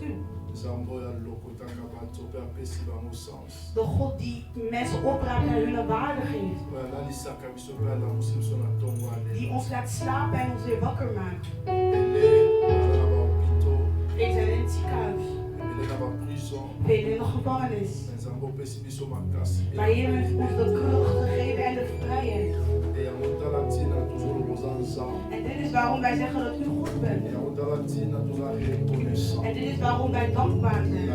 u. De God die mensen opraakt en hun een waarde geeft. Die ons laat slapen en ons weer wakker maakt. Velen zijn in het ziekenhuis. Velen in de gevangenis. Maar Heer heeft ons de kracht gegeven en de vrijheid. En dit is waarom wij zeggen dat u goed bent. En dit is waarom wij dankbaar zijn.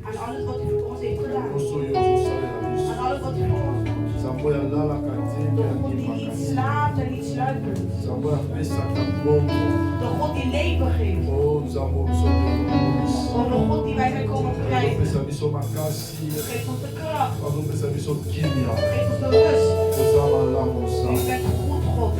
Aan alles wat u voor ons heeft gedaan. Aan alles wat u voor ons doet. De God die niet slaapt en niet sluipert. De God die leven geeft. Oh, de God die wij zijn komen prijzen. Geef ons de kracht. Geef ons de rust. U bent goed, God.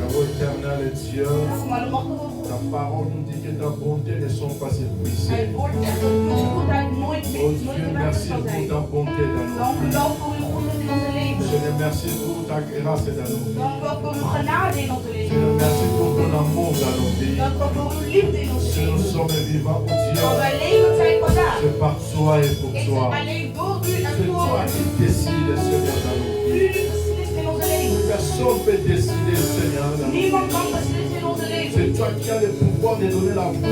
Maar de machtige God. Ta parole nous dit que ta bonté ne sont pas épuisées. Het woord zegt dat uw goedheid nooit Oh Dieu, merci pour ta bonté dans nos Dank u wel voor uw goedheid in onze leven. Seigneur, merci pour ta grâce dans nos vies. Dank u wel voor uw genade in onze leven. Seigneur, merci pour ton amour dans nos vies. Dank u wel voor uw liefde in onze Seigneur, nous leven. sommes vivants, oh Dieu. Want wij leven zijn vandaag. C'est par toi et pour Het is toi. alleen door u en C'est voor toi u. qui décides, Seigneur, dans nos U vies. die beslist in onze leven. Personne ne peut décider, Seigneur, dans nos vies. Niemand kan beslissen in onze leven. C'est toi qui as le pouvoir de donner la vie.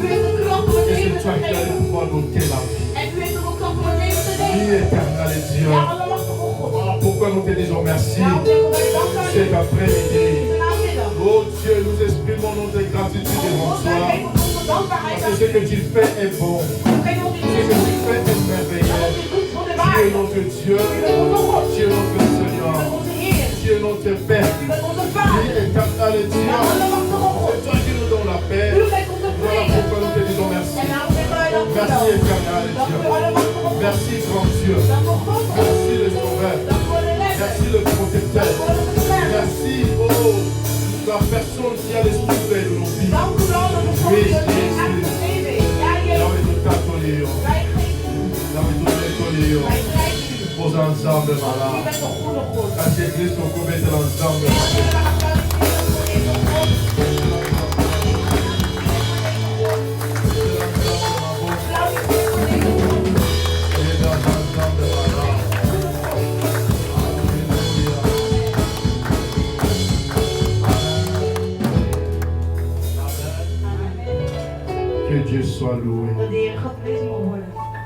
U heeft de kracht om het Et leven c'est te toi qui as le geven. pouvoir d'ôter la vie. En u heeft ook de kracht om het leven te Vie leven. éternelle, Dieu. Ja, allemachtige God. Voilà pourquoi nous te disons merci. Daarom zeggen wij dank aan u. Cet après-midi. Deze namiddag. Oh Dieu, nous exprimons notre gratitude devant God, wij toi. geven onze dankbaarheid Parce aan que ce u. que tu fais est bon. Geen Ce que tu fais est merveilleux. Tu es notre Dieu. Tu es notre Seigneur. Tu es notre Père. Vie éternelle, Dieu. C'est toi qui nous donnes la paix. Voilà pourquoi nous te disons merci. Merci éternel Dieu. Merci grand Dieu. Merci le Sauveur. Merci le protecteur. Merci, oh, la personne qui a l'esprit de nos vies. Oui, Jésus. Pose ensemble, malade. Quand c'est Christ, on peut mettre ensemble. Que Dieu soit loué.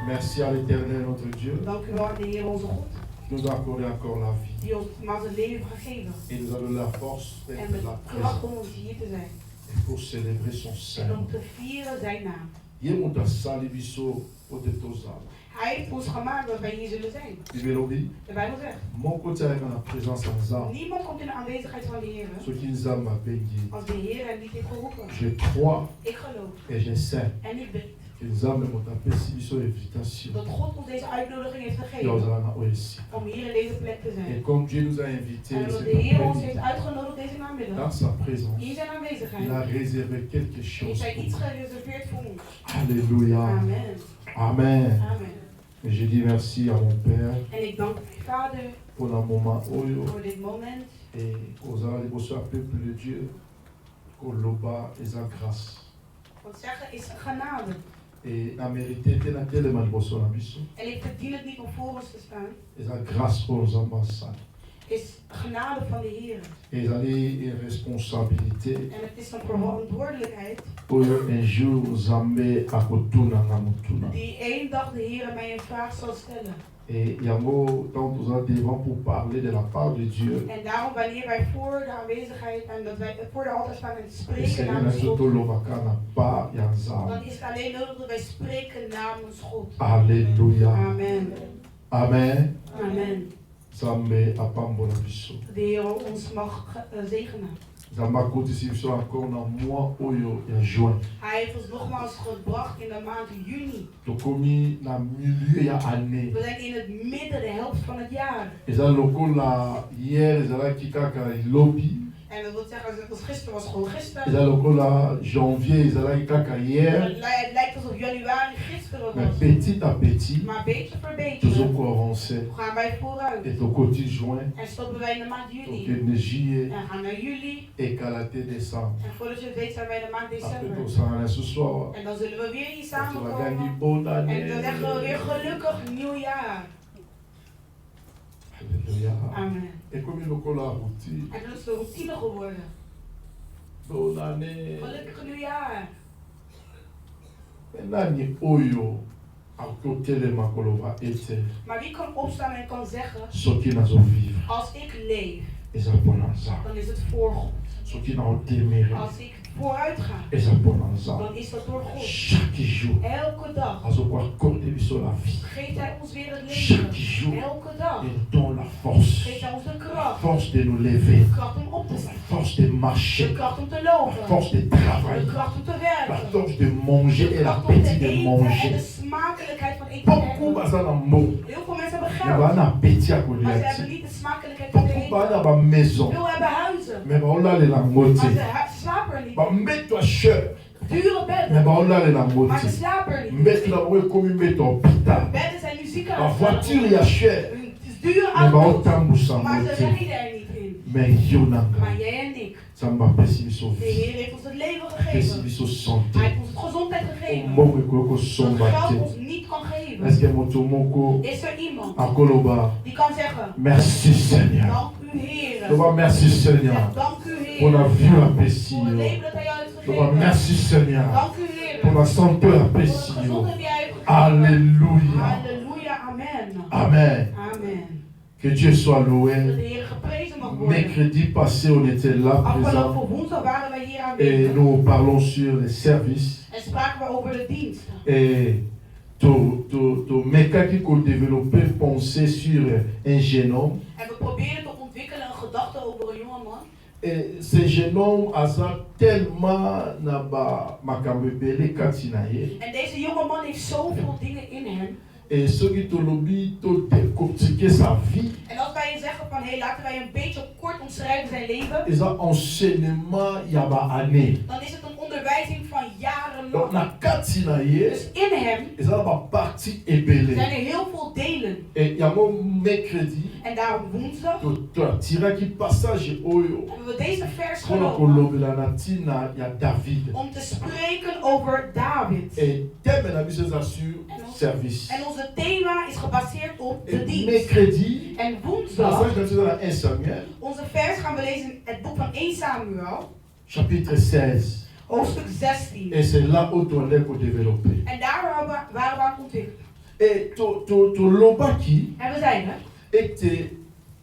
Merci à l'Éternel, notre Dieu. Dank u wel aan de Heer onze God, Nous a accordé encore la vie. die ons maar zijn leven gegeven. Et nous avons la force En d'être de la kracht présence om ons hier te zijn. et pour célébrer son En Saint. om te vieren zijn naam. Yemuta salibiso potetozala. Hij heeft ons gemaakt dat wij hier zullen zijn. Bibelobi. De Bijbel zegt. Mon côté avec la présence en Zam. Niemand komt in de aanwezigheid van de Heer. Ce qui nous a bengi. Als de Heer hem niet heeft geroepen. Je crois Ik geloof. et je sais En ik bid. que nous avons monté sibiso invitation. Dat God ons deze uitnodiging heeft Et gegeven. nous allons aussi. Om hier in deze plek te Et zijn. comme Dieu nous a invités En omdat cet de Heer ons heeft après-midi, uitgenodigd deze namiddag. dans sa présence, In zijn il a aanwezigheid. réservé quelque Heeft chose hij pour iets nous. gereserveerd voor ons. Alléluia. Amen. Amen. Amen. Et je dis merci à mon Père En ik dank mijn Vader pour le moment oyo voor dit moment. et aux alliés au peuple de Dieu, Koloba et sa grâce. Want zeggen is genade. Et la mérité de la tellement de la mission. En ik verdien het niet om voor ons te staan. Et sa grâce pour nos ambassades. Is genade van de Heer. Et ils allaient une responsabilité. En het is een verantwoordelijkheid. Oyo un jour Zambé a kotuna na mutuna. Die één dag de Heer mij een vraag zal stellen. Et Yamo, quand nous en devons pour parler de la part de Dieu. En daarom wanneer wij voor de aanwezigheid en dat wij voor de altaar staan en Et spreken c'est namens une God. Sotolobakana pa yanza. Dan is het alleen nodig dat wij spreken namens God. Alléluia. Amen. Amen. Amen. Zambé a pambola biso. De Heer ons mag zegenen. Zamba continue encore dans mois oyo ya juin. Hij heeft ons nogmaals gebracht in de maand juni. Tokomi na milieu ya année. We zijn in het midden, de helft van het jaar. Eza lokola hier ezalaki kaka lobi. En dat wil zeggen, zoals gisteren was gewoon gisteren. Eza lokola janvier ezalaki kaka hier. Het lijkt alsof januari gisteren Mais was. petit à petit, Maar beetje voor nous beetje allons avancer. gaan wij vooruit. Et au côté juin, En stoppen wij in de maand au juli. côté de juillet, En gaan naar juli. et calaté décembre. En voordat je het weet zijn wij in de maand Après december. tout ça, on est ce soir. En dan zullen we weer hier Tu vas gagner samenkomen. bonne En année. dan zeggen we weer gelukkig nieuwjaar. Alléluia. Amen. Et comme il nous a routine, En dat is de routine geworden. bonne année. Gelukkig nieuwjaar. Maintenant, ni oyo, à côté de ma colova était, Maar wie kan opstaan en kan zeggen, ce qui n'a pas vivre, als ik leef, et ça pour ça. dan is het voor God. Ce qui n'a pas déméré, Als ik vooruit ga, et ça pour ça. dan is dat door God. Chaque jour, Elke dag à ce quoi accorder sur la vie. geeft Hij ons weer het Chaque leven. jour, Elke dag il donne la force. geeft Hij ons de La kracht. force de nous lever. De kracht om op te La staan. force de De marcher. kracht om te La lopen. force de De travailler. kracht om te La werken. force de manger De et kracht om te l'appétit de eten en manger. de smakelijkheid van eten te Beaucoup hebben. bazar na mot. Heel veel mensen hebben Mais on geld, a appétit à maar ze hebben Goliath. niet de smakelijkheid van Beaucoup eten. bazar na maison. Veel hebben huizen, Mais on a les maar langotes. ze slapen er niet. Ba mettre cher. Dure Mais bedden, on a les maar ze langotes. slapen er niet. Mettre la rue comme mettre hôpital. Bedden zijn nu La ziekenhuizen. voiture y a cher. Het is dure Mais ba auto's, otambu maar ze sangote. rijden er niet in. Mais yonanga. Maar jij en ik, Samba pesi biso de vie. Heer heeft ons het leven Pesi gegeven. biso Hij santé. heeft ons het gezondheid gegeven. Mbongo ekoko Wat somba geld te. ons niet kan geven. Est-ce que moto moko Is er iemand akoloba? die kan zeggen, Merci Seigneur. dank u Heer. Loba merci Seigneur. Ja, dank u Pour la Heer. vie la pesi. Voor het leven dat hij jou heeft Loba gegeven. merci Seigneur. Dank u Heer. Pour la santé la Voor de pesi. gezondheid die hij heeft gegeven. Alléluia. Halleluja, amen. Amen. Amen. Que Dieu soit Dat loué. de Heer geprezen mag worden. Mercredi passé, on était là présent Afgelopen woensdag waren wij hier et aanwezig. nous parlons sur les services. En spraken we over de dienst. Et to meka qui qu'on développer penser sur un jeune homme. En we proberen te ontwikkelen een gedachte over een jongeman. Et ce jeune homme a ça tellement na ba makambo ebele kati na ye. En deze jongeman heeft zoveel dingen in hem. Et soki tolobi to décortiquer sa vie, En als wij zeggen van, hé, laten wij een beetje kort omschrijven zijn leven. eza enseignement ya ba année. Dan is het een onderwijzing van Donc jarenlang. na kati na ye, Dus in hem eza ba partie ebele. zijn er heel veel delen. Et yango mercredi, En daarom woensdag to atiraki passage oyo hebben we deze vers mpona genomen kolobela na ntina ya David. om te spreken over David. Et thème na biso eza sur service. En onze thema is gebaseerd op de Et dienst. mercredi, En passage woensdag, na biso eza na 1 Samuel, onze vers gaan we lezen in het boek van 1 Samuel, chapitre 16. hoofdstuk 16. Et c'est là où on est pour développer. En daar waren we aan het ontwikkelen. Et to lobaki En we zeiden, était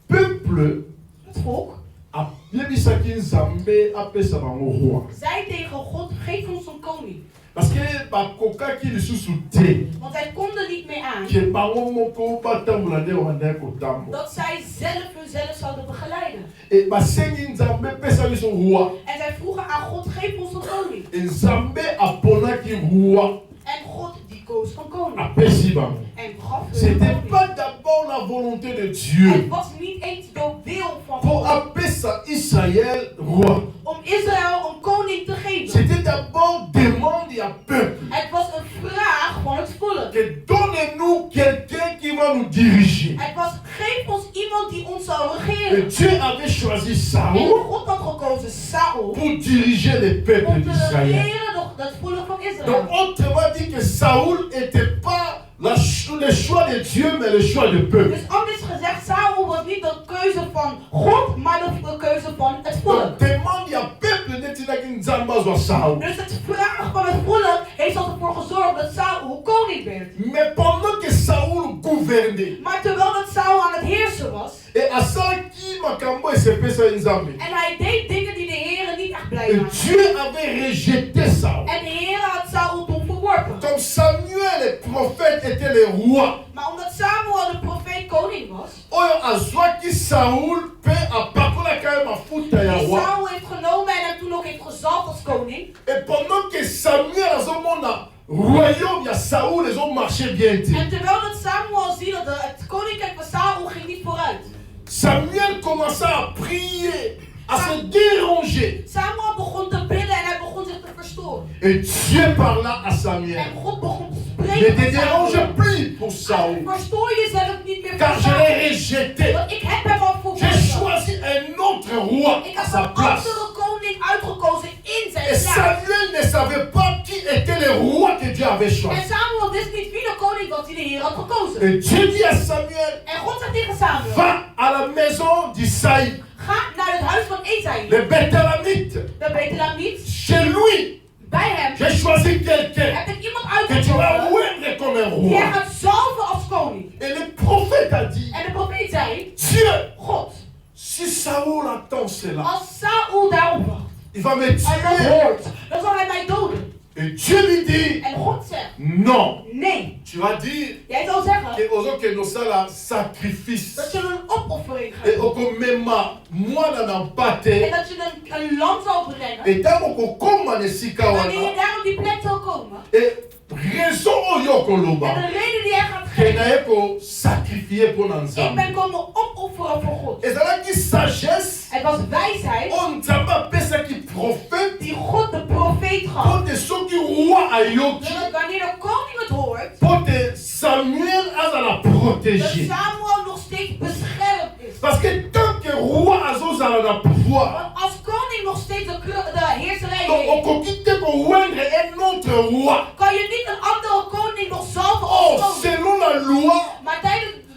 peuple het volk abebisaki Nzambe apesa bango roi. zei tegen God, geef ons een koning. Parce que bakokaki lisusu te Want zij konden niet meer aan ke bango moko batambola nde wanda kotambola. dat zij zelf hunzelf zouden begeleiden. Et basengi Nzambe pesa biso roi. En zij vroegen aan God, geef ons een koning. Et Nzambe aponaki roi En God die koos een koning. apesi bango. En gaf hun een C'était koning. pas d'abord la volonté de Het Dieu was niet eens de wil van pour God apesa Israël roi. om Israël een koning te geven. C'était d'abord demande à peuple Het was een vraag van het volk. que donnez-nous quelqu'un qui va nous diriger. Het was, geef ons iemand die ons zou Et regeren. Dieu avait choisi En Saoul God had gekozen Saul pour diriger les peuples om te d'Israël. regeren door het volk van Donc Israël. autrement dit que Saoul n'était pas le choix de Dieu, mais le choix du peuple. Dus anders gezegd, Saul was niet de keuze van God, maar de keuze van het volk. Donc demande à peuple de Tinaki Nzamba soit Saoul. Dus het vraag van het volk heeft ervoor gezorgd dat Saul koning werd. Mais pendant que Saoul gouvernait, Maar terwijl dat Saul aan het heersen was, et à ça qui makambo et se pesa Nzambe, en hij deed dingen die de Heer niet echt blij et maakten. Dieu avait rejeté Saoul. En de Heer had Saul toen verworpen. Comme Samuel, le prophète, était le roi. Maar omdat Samuel de profeet koning was, Oyo azwaki Saoul pe apakolaka ye mafuta ya die roi. Saul heeft genomen en hem toen ook heeft gezalfd als koning. Et pendant que Samuel azomona royaume ya Saoul ezomarche bien te, En terwijl dat Samuel ziet dat het koninkrijk van Saul ging niet vooruit. Samuel commença à prier, à se déranger. Samuel begon te bidden en hij begon zich te verstoren. Et Dieu parla à Samuel. En God begon te spreken Ne te dérange plus pour Saül. Verstoor jezelf niet meer Car voor je Saul. l'ai rejeté. Want ik heb hem al J'ai verworpen. choisi un autre roi Ik à heb sa een place. andere koning uitgekozen in Et zijn plaats. Samuel ne savait pas qui était le roi que Dieu avait En choisi. Samuel wist niet wie de koning was die de Heer had gekozen. Et Dieu dit à Samuel, En God zegt tegen Samuel: va à la maison d'Isaïe, ga naar het huis van Esaïe, le Bethélamite. de Bethlehemiet. Chez lui, Bij hem j'ai choisi quelqu'un heb ik iemand que tu vas uitgekozen oindre comme un die hij roi. gaat zalven als koning. Et le prophète a dit, En de profeet zei: Dieu, God, si Saoul attend cela, als Saul daarop wacht il va me en dat tuer. hoort, dan zal hij mij doden. Et Dieu lui dit, En God zegt: non. nee. Tu vas dire Jij zal zeggen que aux autres que nous ça la sacrifice. dat je een opoffering gaat Et doen. au komema, moi n'en En pâté. dat je een lam zal brengen. Et tant qu'on comme les sika En wanneer je wana. daar op die plek zal komen. Et raison oyo En koloba. de reden die hij gaat Que geven. naye ko sacrifier pour Ik l'ensemble. ben komen opofferen voor God. Et ça là qui sagesse. Het was wijsheid On t'a pesa qui prophète. die God de profeet gaf. Pour te ceux qui roi ayoki. Zodat wanneer de koning het hoort, Pour te Samuel a la dat protéger. Samuel nog steeds beschermd is. Parce que tant que roi azo a la pouvoir. Want als koning nog steeds de heerserij Donc on heeft, coquille qu'on oindre un autre roi. kan je niet een andere koning nog zalven Oh, als koning. selon la loi, Maar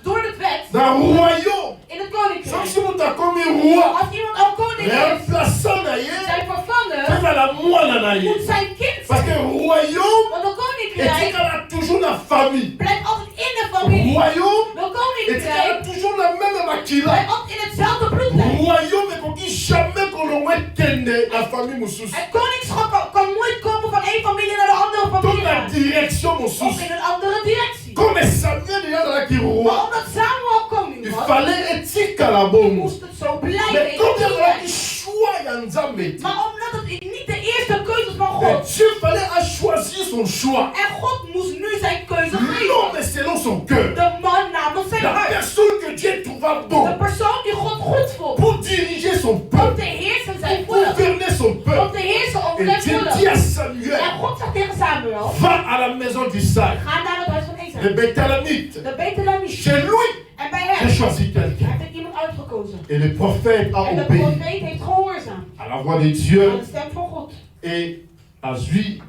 door de wet, dans le royaume, in het sauf koninkrijk, si on t'a comme roi, als iemand al koning is, remplaçant d'ailleurs, zijn vervanger c'est à la moine moet d'ailleurs. zijn kind Parce que zijn. le royaume, Want de et koninkrijk a toujours la famille. blijft altijd in de Le familie. royaume, De et a koninkrijk toujours la même maquilla. blijft altijd in hetzelfde Le bloedlijn. royaume est qu'on dit jamais qu'on aurait kende la famille Moussous. Het koningschap kan nooit komen van één familie naar de andere Dans familie. la direction Of Moussous. in een andere directie. Comme Samuel déjà dans la qui Maar roi, omdat Samuel koning il was, fallait éthique à la bombe. moest het zo blijven. Mais in comme de il y a qui tijd. choix y a Nzambe. Maar omdat het niet de eerste keuze is van Et God. Dieu fallait à choisir son choix. En God moest nu zijn keuze L'homme geven. est selon son cœur. De man namens zijn La hart. personne que Dieu trouva De bon persoon die God goed vond. pour diriger son Om peuple, te heersen zijn pour volk. gouverner son Om peuple. te heersen over Et zijn Dieu volk. dit à En Samuel, God zegt tegen Samuel: va à la maison d'Isaac, ga naar het huis van le Esaïe. Bethélamite. De Bethlehemiet. Chez lui, En bij j'ai hem choisi quelqu'un. heb ik iemand uitgekozen. Et le prophète a En de obéi profeet heeft gehoorzaamd à la voix de aan Dieu de stem van God. et a zui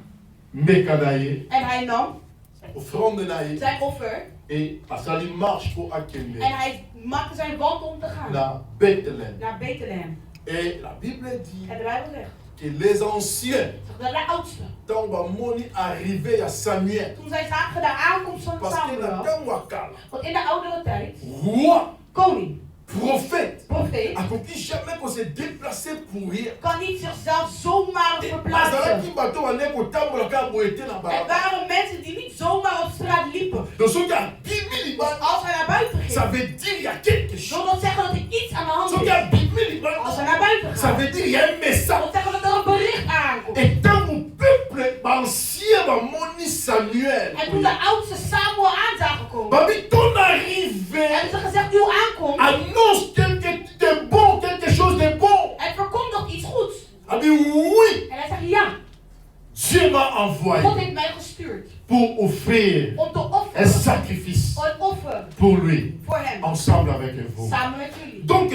Mekanaye, En hij nam offrande naye, zijn offer et a sali marche pour Akende, en hij maakte zijn wand om te gaan na Bethléem. naar Bethlehem. Et la Bible dit En de Bijbel zegt que les anciens, dat de oudste, tant Moni arrivé à Samuel, toen zij zagen de aankomst van parce que la Samuel, Tangwakala, want in de oudere tijd, roi, koning, prophète, profeet, a compris jamais qu'on s'est déplacé pour rien. kan niet zichzelf zomaar Et verplaatsen. Azalaki bateau en écho tambola ka boete na Er balaba. waren mensen die niet zomaar op straat liepen. Donc ce qui a 10 000 liban, Als hij naar buiten ça ging, veut dire il y a quelque chose. wil dat zeggen dat er iets aan de hand Ce qui is. a 10 000 liban, Als hij naar buiten ça gaat, veut dire il y a un wil message. dat zeggen dat er een bericht aankomt. Et tant mon peuple, ancien, moni Samuel, En toen de oudste Samuel aan zagen komen, babi ton arrivé, hebben ze gezegd: uw aankomst, annonce quelque de bon, quelque chose de bon. het verkondigt iets goeds. Abi oui, En hij zegt: ja, Dieu m'a God envoyé heeft mij gestuurd pour offrir om te un offeren, sacrifice een offer pour lui, voor hem, ensemble avec vous. samen met jullie. Donc,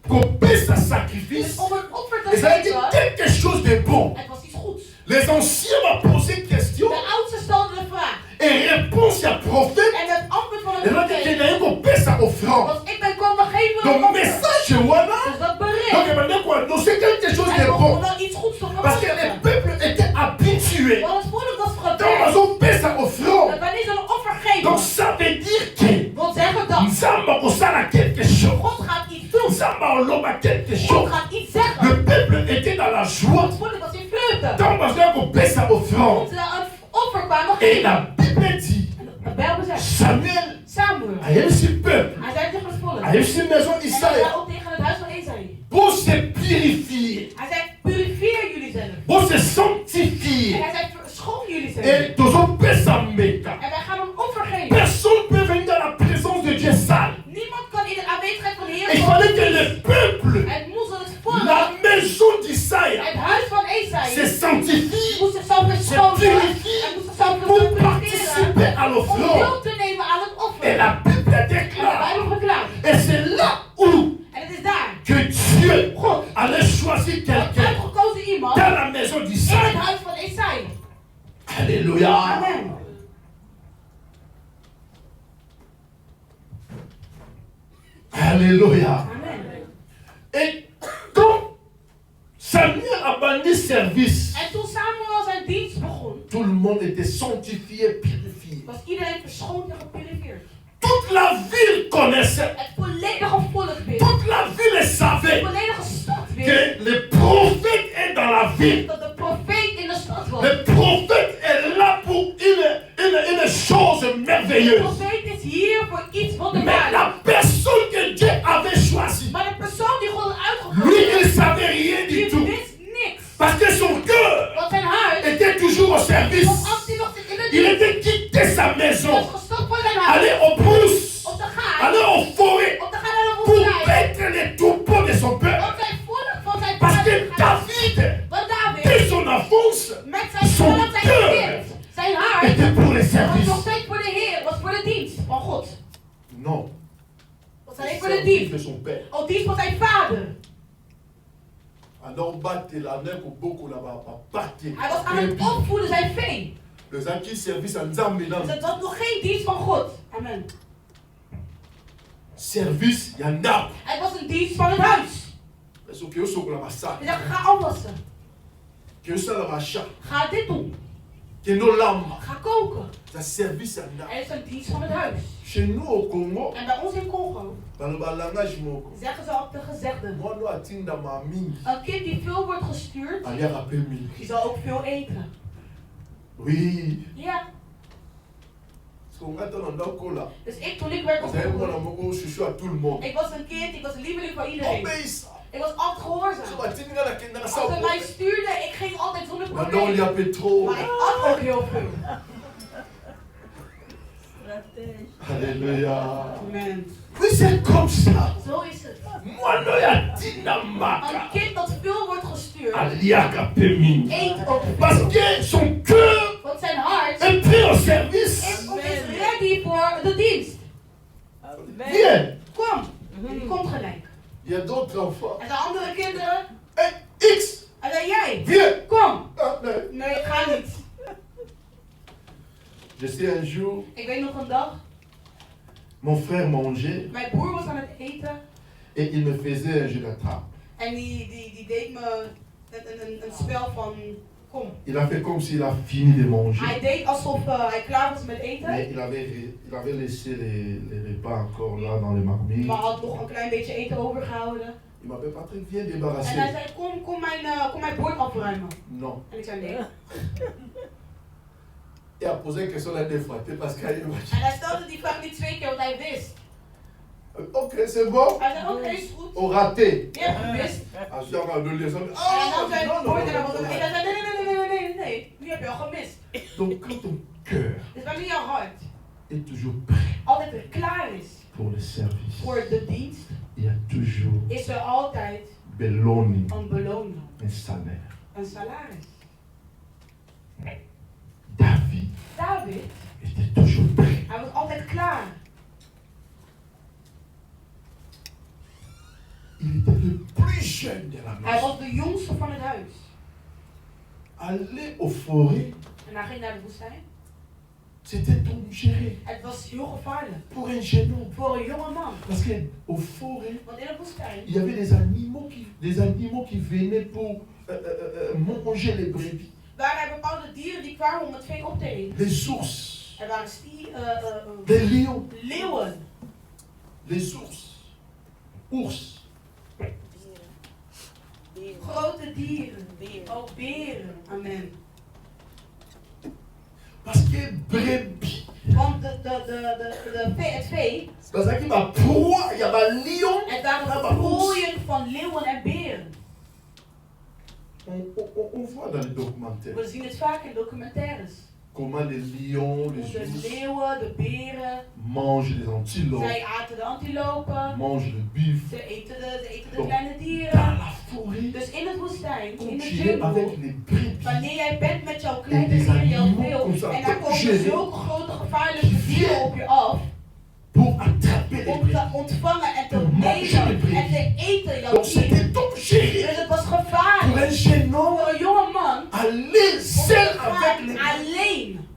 couper sa Dus sacrifice, om een offer te et ça a été geven, quelque chose de bon. het was iets goeds. Les anciens m'ont posé question De oudste stelde de vraag et réponse à prophète. en het antwoord van Et het là, il profeet y a couper sa offrande. was: ik ben komen geven een Donc, offer. message voilà. Dus dat Donc, bericht, maintenant, quoi, donc c'est quelque chose en de we bon. konden iets goeds te Parce que les verwachten. peuples étaient habitués. Want het volk was Quand gewend ils ont fait sa dat offrande, wanneer ze een offer donc geven, ça veut dire que wil zeggen dat Nzamba osala quelque chose. God gaat iets doen. Nzamba oloba quelque God chose. gaat iets zeggen. Le peuple était dans la joie. Het volk was in vreugde. Quand ils ont fait sa offrande, Toen ze een offer kwamen et geven. la Bible dit, De Bijbel zegt: Samuel Samuel, a reçu le peuple, hij zei tegen het volk, a reçu la maison en hij d'Israël zei ook tegen het huis van Esaïe. pour se purifier, Hij zei: purifieer jullie zelf. pour se En sanctifier. hij zei: schoon jullie zelf. Et tous ont fait sa méca. En wij gaan een offer geven. Personne ne peut venir dans la présence de Dieu sale. Niemand kan in de aanwezigheid van de Heer Il komen. fallait que le peuple, Het moest het volk, la maison d'Israël, het huis van se Esaïe, sanctifie moest zichzelf verschonen. purifie En moest zichzelf pour purifiëren. participer participer à om l'offrande. deel te nemen aan het Et offer. la Bible En de déclare, Bijbel verklaart. et c'est là où En het is daar. que Dieu allait choisir Dat quelqu'un uitgekozen iemand dans la maison in het d'Israël. huis van Esai. Alléluia. Amen. Alléluia. Amen. Et quand Samuel a banni service, En toen Samuel zijn dienst begon, tout le monde était sanctifié, purifié. was iedereen verschoond en gepurificeerd. Toute la ville connaissait, Het volledige volk weer. toute la ville De savait volledige stad weer. que le prophète est dans la ville. Dat de profeet in de stad was. Le prophète est là pour une chose De merveilleuse. profeet is hier voor iets Mais wonderbaarlijks. la personne que Dieu avait choisie, Maar de persoon die God had lui, il uitgekozen, ne savait rien du die tout. wist niks. Parce que son cœur Want zijn huis était toujours au service. was altijd nog in de Il dienst. était quitté sa Hij maison, was gestopt van zijn huis. aller aux brousses, Om te gaan. aller aux forêts Om te gaan naar de pour woestijn. paître les troupeaux de son peuple. Om zijn volk van zijn Parce vader que te gaan. David, Want David, dès son enfance, met zijn son vanaf zijn cœur kind, zijn hart, était pour les was services. nog steeds voor de Heer, was voor de dienst van God. Non, Was le alleen voor de service dienst. de son père. Of dienst van zijn vader. Alors, battez la neige pour beaucoup là-bas, battez. Hij was aan het opvoeden zijn vee. Les acquis service en Zambie. Dus het was nog geen dienst van God. Amen. Service, il y en a. Het was een dienst van het huis. Mais ce que vous savez, la ça. Hij zegt, ga afwassen. Que vous savez, la chat. Ga dit doen. Que nos lames. Ga koken. Ça service en a. Er is een dienst van het huis. Chez nous au Congo, En bij ons in Congo dans le langage moko, zeggen ze op de gezegde. moi nous atteindre ma mine. Een kind die veel wordt gestuurd, Aller rappeler mille. die zal ook veel eten. Oui. Ja. Parce qu'on attend dans le cola. Dus toen ik werd Vous avez mon opgevoed, amour, je suis à tout le monde. ik was een kind, ik was een lieveling van iedereen. Obéissant. Ik was altijd Je gehoorzaam. m'attends à la kenda Als ça. ze mij stuurden, ik ging altijd zonder Maintenant on y probleem. a pétrole. Maar ik at ook heel veel. Alléluia. Amen. Oui, c'est comme ça. Zo is het. Moi, non, y a dinamaka. Een kind dat veel wordt gestuurd, Aliaka Pemini. eet ook Parce veel. que son cœur Want zijn hart est pris au service. is ready voor de dienst. Viens. Kom. Die komt gelijk. Il y a d'autres enfants. En de andere kinderen, Hey, X. en dan jij. Viens. Kom. Ah, nee. Nee, ik ga niet. Je sais, un jour, Ik weet nog een dag, mon frère mangeait mijn broer was aan het eten. et il me faisait un jeu d'attrape. En die deed me een spel van, kom. Il a fait comme s'il a fini de manger. Hij deed alsof hij klaar was met eten. Mais il avait laissé les repas encore là dans les marmites. Maar had nog een klein beetje eten overgehouden. Il m'appelle Patrick, viens En hij débarrasser. zei, kom mijn bord afruimen. Non. En ik zei nee. Il a posé une question là deux fois. Parce qu'il En hij stelde die vraag niet 2 keer, want hij wist. Ok, c'est bon. Hij zei, oké, is goed. Au raté. Je hebt gemist. Als je aan de liaison. En dan zei non, het non, bord en dan non, was het. non. En hij zei, nee. Nu heb je al gemist. Donc quand ton cœur Dus wanneer jouw hart est toujours prêt altijd weer klaar is pour le service, voor de dienst, il y a toujours is er altijd beloning, een beloning, un salaire. een salaris. David David, était toujours prêt. hij was altijd klaar. Il était le plus jeune de la Hij maison. was de jongste van het huis. Aller aux forêts, En hij ging naar de woestijn. c'était dangereux Het was heel gevaarlijk pour un jeune homme. voor een jonge man. Parce qu'aux forêts, Want in de woestijn il y avait des animaux qui venaient pour manger les brebis. waren er bepaalde dieren die kwamen om het vee op te eten. Les ours, Er waren les lions, leeuwen, les ours, ours. grote dieren, ook beren. Amen. Parce que brebis, Want het vee, parce qu'il y a proie, il y a un lion. het waren de prooien van leeuwen en beren. On voit dans les documentaires We zien het vaak in documentaires. comment les lions, les De ours leeuwen, de beren, mangent les antilopes, zij aten de antilopen, mangent le buffle. ze eten de Donc, kleine dans dieren. la forêt, Dus in het woestijn, quand in de tu es avec jungle, les brebis, wanneer jij bent met jouw en kleine des dieren, jouw animaux comme veel, ça, en daar komen gérés, zulke grote gevaarlijke dieren op je af. Pour attraper les Om brebis. te ontvangen en te Manger les nemen en brebis. te eten jouw Donc dieren. c'était dangereux Dus het was pour gevaarlijk un jeune homme voor een jonge man aller om seul te avec gaan les brebis. alleen.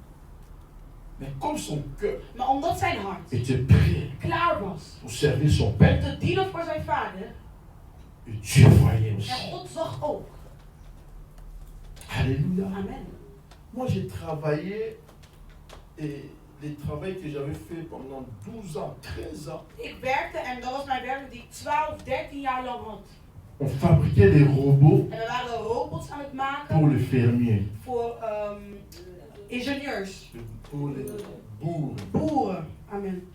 Mais comme son cœur Maar omdat zijn hart était prêt klaar was pour servir son om père, te dienen voor zijn vader, et Dieu voyait aussi. en God zag ook. Alléluia. Amen. Moi j'ai travaillé et les travaux que j'avais fait pendant 12 ans, 13 ans, Ik werkte en dat was mijn werk die ik 12, 13 jaar lang had. on fabriquait des robots En we waren robots aan het pour maken les fermiers, voor ingenieurs, pour les bourgs. boeren. Amen.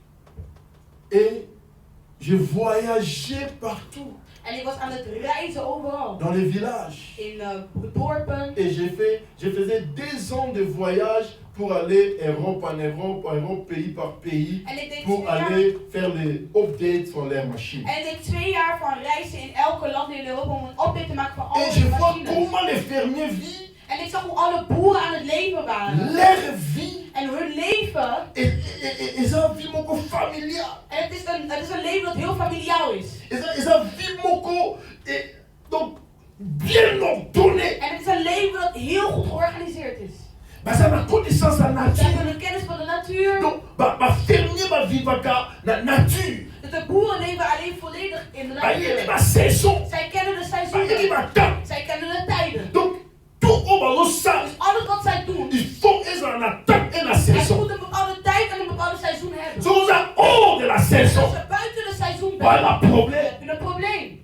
Et je voyageais partout, En ik was aan het reizen overal. dans les villages. In dorpen. Et je faisais 2 ans de voyage pour aller Europe en Europe, pays par pays, En ik deed pour aller faire les updates sur leurs machines. En ik deed 2 jaar van reizen in elke land in Europa om een update te maken van Et alle je vois machines. comment les fermiers vivent, En ik zag hoe alle boeren aan het leven waren. leur vie, En hun leven. et ils ont vie moko familiale. En het is een leven dat heel familiaal is. Ils ont vie moko, et donc bien ordonné. En het is een leven dat heel goed georganiseerd is. Bah ça ma connaissance en Ze nature. hebben de kennis van de natuur. Donc bah fermier bah vivre na nature. Dus de boeren leven alleen volledig in de Bah il y a natuur. ma saison. Zij kennen de Bah il y a seizoenen. ma temps. Zij kennen de tijden. Donc tout au bas ça, Dus alles wat zij doen, il faut qu'ils en attendent et la zij saison. moeten een bepaalde tijd en een bepaalde seizoen hebben. Zoals aan hors de la saison. Als je buiten de seizoen bent, Voilà le problème. heb je een probleem.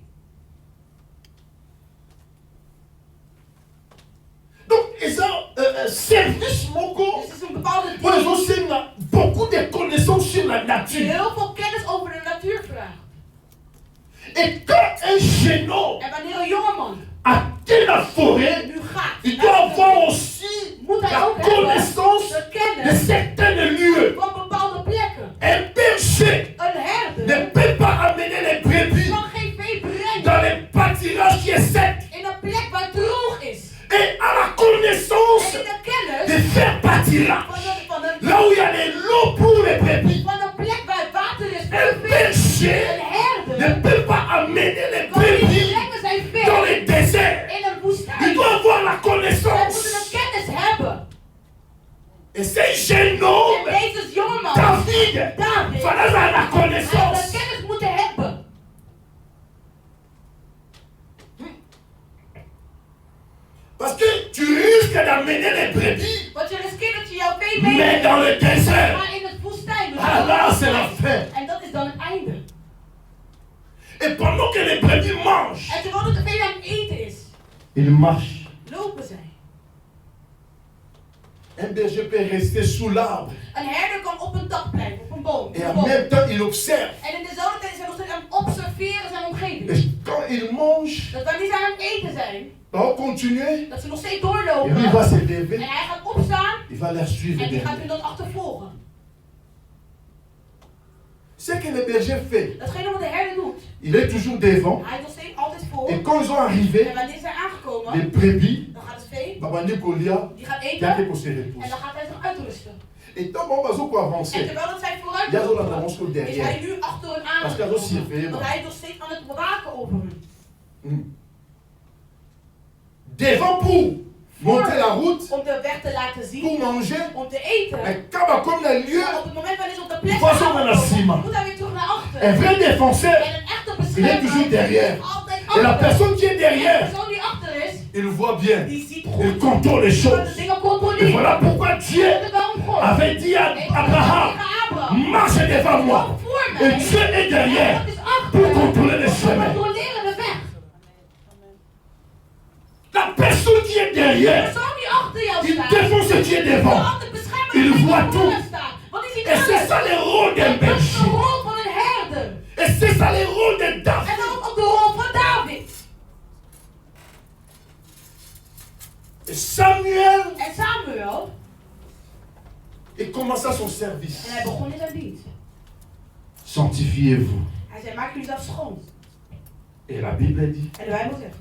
Donc ils ont service moko. Dus het is een bepaalde Pour les dienst enseignants, beaucoup de connaissances sur la die nature. heel veel kennis over de natuur vraagt. Et quand un jeune homme En wanneer een jongeman atteint la forêt, nu gaat, il doit avoir aussi moet hij la ook hebben connaissance de de kennis certains lieux. van bepaalde plekken. Un berger Een ne herder peut pas amener les brebis kan geen vee brengen dans les pâtirages qui est sec. in een plek waar het droog is. Et à la En connaissance in de de kennis faire pâtirage. Là où il y a les lots pour les brebis. van een plek waar het water is voor Un de vee. berger Een herder ne peut pas amener les kan niet brebis brengen zijn dans vee les déserts. in een Il woestijn. doit avoir la Zij moeten connaissance. de kennis hebben. Et ces jeunes En hommes, deze jongeman, David, David, voilà la hij had de connaissance. kennis moeten hebben. Parce que tu risques d'amener les brebis, Want je riskeert dat je jouw vee mais meeneemt, dans le désert. maar in het woestijn. Dus Ah là, c'est la fin. en dat is dan het einde. Et pendant que les brebis mangent, En terwijl de vee aan het eten is, ils marchent. lopen zij. Un berger peut rester sous l'arbre. Een herder kan op een tak blijven, op een boom. Et en même temps, il observe. En in dezelfde tijd is hij nog steeds aan het observeren zijn omgeving. Et quand il mange, Dat wanneer zij aan het eten zijn, il va continuer. dat ze nog steeds Et doorlopen. lui, il va se En lever. hij gaat opstaan Il va les suivre en die gaat derrière. hun dan achtervolgen. Ce que le berger fait, Datgene wat de herder doet, il est toujours devant. hij is nog steeds altijd voor. Et quand ils sont arrivés, En wanneer ze zijn les aangekomen, brebis, dan gaat het vee, Babani Kolia, die gaat il y a eten quelque chose se en repose. dan gaat hij zich uitrusten. Et tant qu'on va se En avancer, terwijl dat zij vooruit il y a lopen, la avance is derrière. hij nu achter hun Parce qu'il y a aussi aan. surveillé. Want hij is nog steeds aan het bewaken over hun. Devant pour monter la route, Om de weg te laten zien, pour manger. om te eten. Mais quand va comme le lieu, Maar op het moment wanneer ze op de plek Il faut zijn zo naar de cima. aangekomen, moet hij weer terug naar achter. un vrai défenseur, En een echte il est toujours beschermer derrière. is altijd Et la achter. personne qui est En de derrière, persoon die achter is, il voit bien. die ziet Il goed. contrôle les Die kan de choses. dingen Et controleren. voilà pourquoi Dieu Dat is wel een God. avait dit à Abraham, marche devant moi. Et Dieu est derrière pour contrôler les chemins. Controleren de weg. La personne qui est De derrière, persoon die achter jou il staat, défend ce qui est wil devant. altijd beschermen Il degene voit die tout. voor staat. Want die ziet Et c'est alles. ça le rôle d'un Dat is de berger. rol van een herder. Et c'est ça le rôle de En David. dat is ook de rol van David. Et Samuel, En Samuel, il commença son service. en hij begon in zijn dienst. Sanctifiez-vous. Hij zei, maak jullie zelf schoon. Et la Bible dit, En de Bijbel zegt,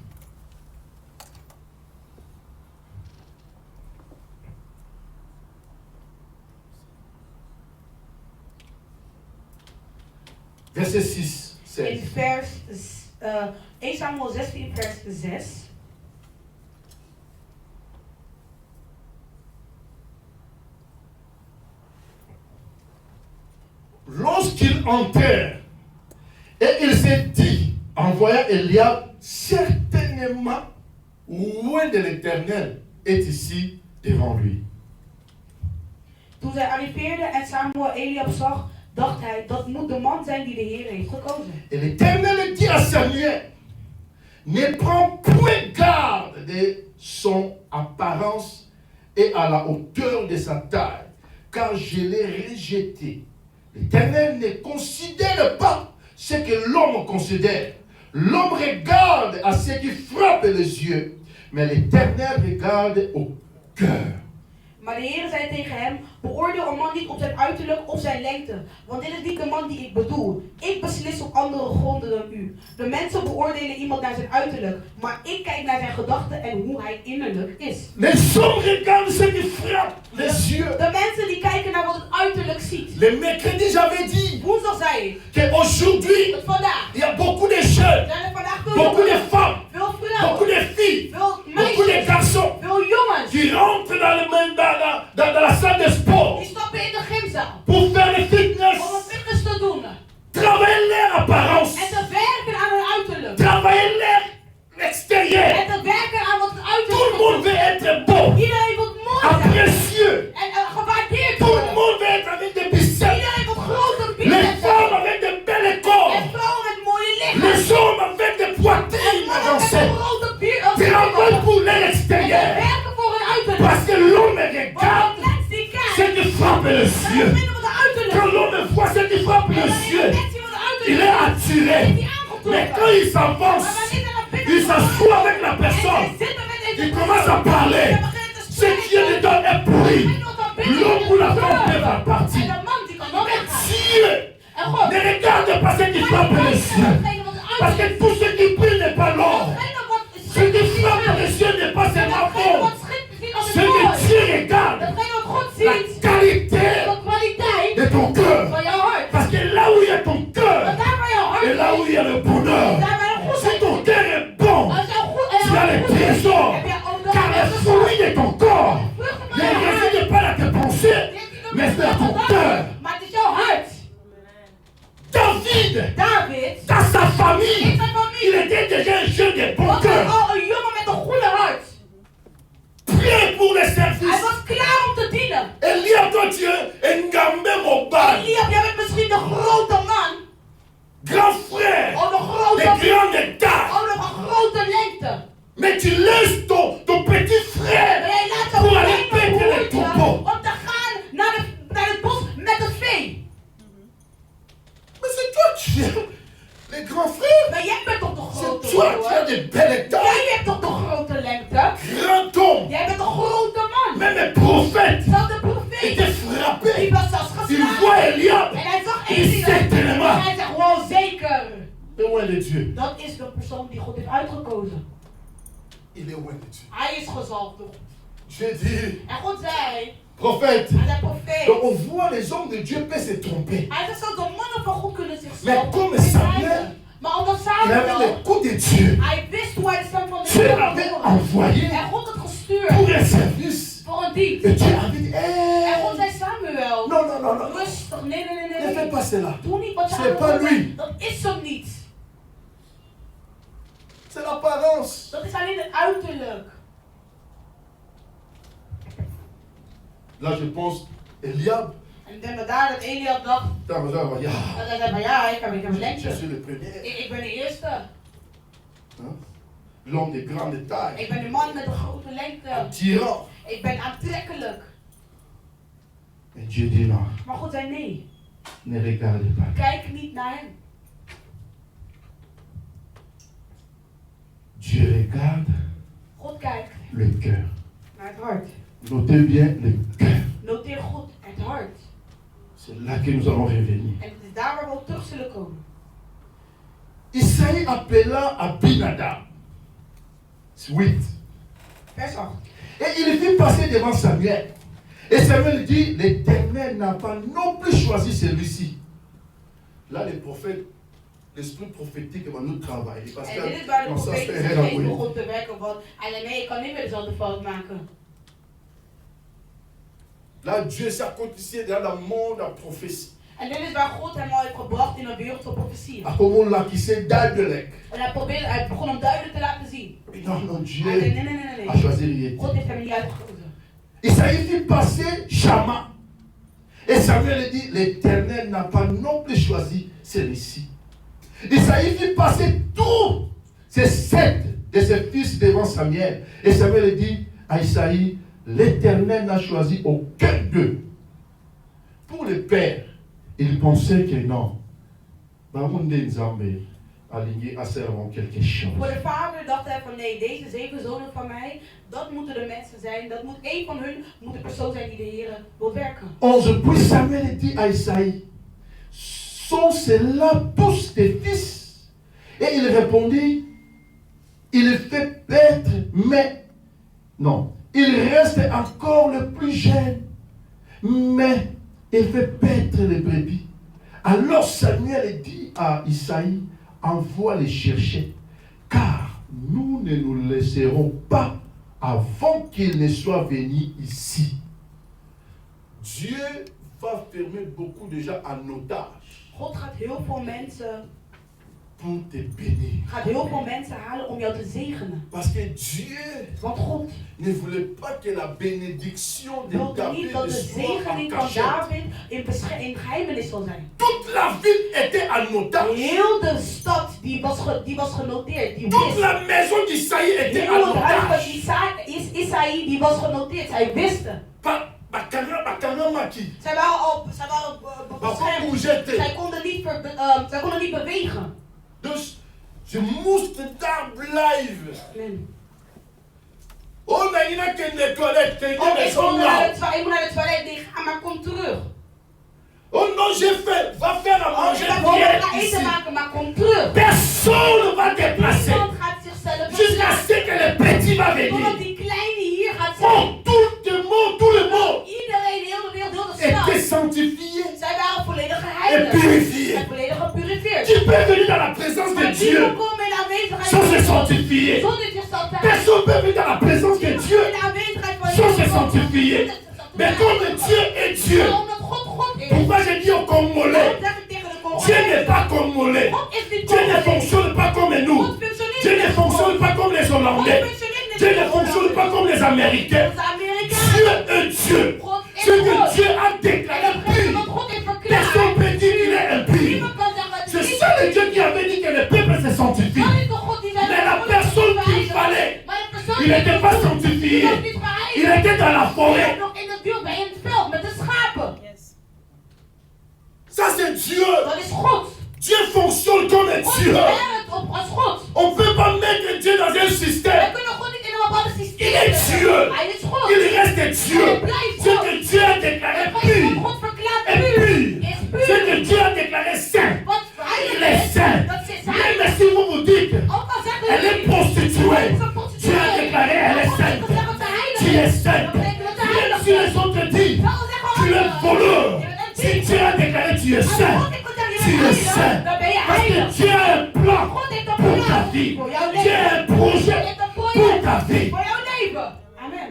Verset 6, In 16. vers 1 Samuel 16 vers 6. Lorsqu'il enterre, et il s'est dit, en voyant Eliab, certainement, loin de l'Éternel est ici devant lui. Toen zij arriveerden en Samuel Eliab zag, dacht hij, dat moet de man zijn die de Heer heeft gekozen. Et l'Éternel dit à Samuel, ne prends point garde de son apparence et à la hauteur de sa taille, car je l'ai rejeté. L'Éternel ne considère pas ce que l'homme considère. L'homme regarde à ce qui frappe les yeux, mais l'Éternel regarde au cœur. Maar de Heer zei tegen hem, beoordeel een man niet op zijn uiterlijk of zijn lengte, want dit is niet de man die ik bedoel. Ik beslis op andere gronden dan u. De mensen beoordelen iemand naar zijn uiterlijk, maar ik kijk naar zijn gedachten en hoe hij innerlijk is. Les hommes regardent ce qui frappe les yeux. De mensen die kijken naar wat het uiterlijk ziet. Le mercredi, j'avais dit Woensdag zei ik, qu'aujourd'hui, dat vandaag il y a beaucoup de jeunes, zijn er vandaag veel beaucoup de jongens, femmes, veel beaucoup vrouwen, de filles, veel beaucoup de meisjes, garçons veel jongens. qui rentrent dans la salle de sport Die stappen in de gymzaal pour faire le fitness, om een fitness te doen. travailler leur apparence, En te werken aan hun uiterlijk. travailler leur extérieur. En te werken aan wat het Tout le monde uiterlijk veut être beau, is. Iedereen wil mooi zijn. apprécieux. En gewaardeerd Tout le worden. monde veut être avec des biceps. Iedereen wil grote Les biceps femmes zijn. avec de belles corps. En vrouwen met mooie lichaam. Les hommes avec des poitrines Mannen met avancées. een grote Travaillent pour leur En extérieur. ze werken voor hun uiterlijk. Parce que l'homme Want regarde een mens die ce kijkt, qui frappe les dat yeux. is wat de uiterlijk Quand is. l'homme voit ce qui frappe En les wanneer yeux, een mens ziet wat de il uiterlijk est is, attiré. is hij Mais aangetrokken. quand il Maar s'avance, wanneer er naar binnen il komt, s'assoit avec la en personne, zij zitten met deze il commence à parler. en begint te Ce Dieu lui donne est pourri. L'homme ou la femme peut faire En partie. de man die kan nog weggaan. Dieu En God, ne regarde pas ce qui frappe les yeux. Parce que tout ce qui brille n'est pas l'or. Ce qui frappe les yeux n'est pas seulement bon. Ce que Dieu regarde, la qualité de ton cœur. Parce que là où il y a ton cœur, et là où il y a le bonheur, si ton cœur est bon, tu as les trésors. Car le fruit de ton corps ne réside pas dans tes pensées, mais dans ton cœur. Maar het is jouw hart. David, David, dans sa famille, in zijn il familie, était déjà un jeune de bon was hij cœur, al een jongen met een goede hart. prêt pour le Hij service. was klaar om te dienen. Eliab, toi tu es un gambé mobile, Eliab, jij bent misschien de grote man. grand frère, Of de de grote grande taille. of nog een grote lengte. Mais tu laisses ton petit Maar frère jij laat jouw pour aller kleine paître les broertje troupeaux. om te gaan naar het bos met het vee. Mais c'est toi qui es le grand frère. Maar jij bent toch de grote C'est toi qui broer? as de belles tailles. Jij hebt toch de grote lengte? Grand homme, Jij bent een grote man. même un prophète Zelfs de profeet. était Die frappé. was zelfs Il voit geslagen. Eliab. En hij zag Il Eliab. sait En tellement. hij zegt, wow, zeker. Loin de Dieu. Dat is de persoon die God heeft uitgekozen. Il est loin de Dieu. Hij is gezalfd door God. J'ai dit, En God zei, prophète. hij zei profeet. Donc on voit les hommes de Dieu peuvent se tromper. Hij zegt zo, de mannen van God kunnen Mais zichzelf comme misleiden. Samuel, Maar omdat il avait Samuel, l'écoute de Dieu. hij wist hoe hij de stem van de Dieu Heer l'avait kon horen. envoyé En God had pour gestuurd un service. voor een dienst. Et Dieu avait dit, En God hey, zei, Samuel, non, non, non, non. rustig, nee, Ne fais pas cela. Doe niet wat je C'est aan pas het doen lui. bent. Dat is hem niet. C'est l'apparence. Dat is alleen het uiterlijk. Là, je pense, Eliab. En ik denk dat daar dat Eliab dacht, Putain, mais là, ja, dat hij zei van ja, ik heb een je lengte. suis le premier. Ik ben de eerste. Hein? L'homme de grande taille. Ik ben de man met de grote lengte. Tyran. Ik ben aantrekkelijk. Et Dieu dit non, Maar God zei nee, ne regardez pas. kijk niet naar hem. Dieu regarde God kijkt le cœur. naar het hart. Notez bien le cœur. Noteer goed het hart. C'est là que nous allons revenir. En het is daar waar we op terug zullen komen. Isaïe appela Abinadab. 8. Vers 8. Et il fit passer devant Samuel. Et Samuel dit, l'Éternel n'a pas non plus choisi celui-ci. Là, les prophètes, l'esprit prophétique va nous travailler. Parce En dit is waar de que ça, c'est profetische rien à geest voir. begon te werken. Want hij zei, nee, ik kan niet meer dezelfde fout maken. Là, Dieu s'est accomplissé dans le monde de la prophétie. En dit is waar God hem al heeft gebracht in een wereld van profetieën. À comment on l'a qui s'est duidelijk. En hij begon hem duidelijk te laten zien. Mais non, non, Dieu Hij zei, nee. a choisi Rieti. God heeft hem niet uitgekozen. Isaïe fit passer Chama. Et Samuel dit, l'Éternel n'a pas non plus choisi celui-ci. Isaïe fit passer tous ces 7 de ses fils devant Samuel. Et Samuel dit à Isaïe, l'Éternel n'a choisi aucun d'eux. Pour le père, il pensait que non. Aligné à servant quelque chose. Voor de vader dacht hij van nee, deze 7 zonen van mij, dat moeten de mensen zijn, dat moet één van hun, moet de persoon zijn die de Heer wil werken. 11. Puis Samuel dit à Isaïe, sont ceux-là tous tes fils? Et il répondit, il fait paître, mais non, il reste encore le plus jeune, mais il fait paître les brebis. Alors Samuel dit à Isaïe, envoie les chercher, car nous ne nous laisserons pas avant qu'il ne soit venu ici. Dieu va fermer beaucoup déjà en otage God gaat heel veel mensen, pour te bénir. halen om jou te zegenen. Parce que Dieu Want God ne voulait pas que la bénédiction de wilde David niet dat de soit en zegening van cachette. David in geheimenis zal zijn. Toute la ville était en otage. Heel de stad die was genoteerd, die Toute wist. la maison d'Isaïe était en Heel het huis van otage. Isaïe die was genoteerd, zij wisten. Bakanga Maki. Zij waren Bakanga beschermd. Bougette. Zij konden niet bewegen. Dus je moest daar blijven. Amen. Oh, mais il n'a qu'une toilette. Ik moet naar de toilet, nee, ga maar kom terug. Oh non, j'ai faim. Va faire à manger. Ga Viens ici. eten maken, maar kom terug. Personne ne va déplacer. Niemand gaat zichzelf Jusqu'à ce que le petit va venir. Totdat die kleine hier gaat zijn. Oh, tout le monde Iedereen, heel de wereld, heel de stad. était sanctifié Zij waren volledig et geheiligd. purifié. En volledig gepurificeerd. Tu peux venir dans la présence de Maar Dieu niemand komt in de aanwezigheid sans van se God. sanctifier. Zonder zichzelf te Personne ne peut venir dans la présence de Niemand Dieu in de aanwezigheid van sans se God. sanctifier. Mais comme Dieu est Dieu, Maar omdat God God is. pourquoi je dis au Congolais, Daarom zeg ik tegen de Dieu Congolese. n'est pas congolais. God is niet Dieu ne Congolese. fonctionne pas comme nous. God functioneert Dieu ne niet fonctionne als pas comme les God. Hollandais. God functioneert niet Dieu ne als fonctionne pas comme les Américains. Onze Dieu Amerikanen. est Dieu. God is Ce que God. Dieu a En déclaré datgene wat pur, God heeft personne ne peut dire qu'il est verklaard. impur. Niemand kan zeggen dat C'est het ça le niet Dieu qui avait dit que le peuple se sanctifie. Dat is de God die zei Mais la dat God personne niet qu'il geheiligd. fallait, Maar de persoon il n'était pas die sanctifié. was niet geheiligd. Il était dans la Hij forêt. was nog in het wild bij het veld met de schapen. Ça c'est Dieu. Dat is God. Dieu fonctionne comme un God Dieu. werkt als God. On ne peut pas mettre Dieu dans un We système. kunnen God niet in een bepaald systeem Il est zetten. Dieu. Hij is God. Il reste Dieu. Hij blijft Ce God. que Dieu a déclaré En wat pur God verklaart est puur pur. is Ce puur. que Dieu a déclaré saint, Wat il heilig est is, saint. dat is Même heilig. si vous vous dites, Ook al zeggen elle est jullie, prostituée. ze is een Dieu a déclaré, elle est sainte. Tu es sainte. Même si les autres disent, tu es voleur. Si Dieu a déclaré, tu es saint. Tu es saint. Parce que Dieu a un plan pour ta vie. Dieu a un projet pour ta vie. Voor jouw leven. Amen.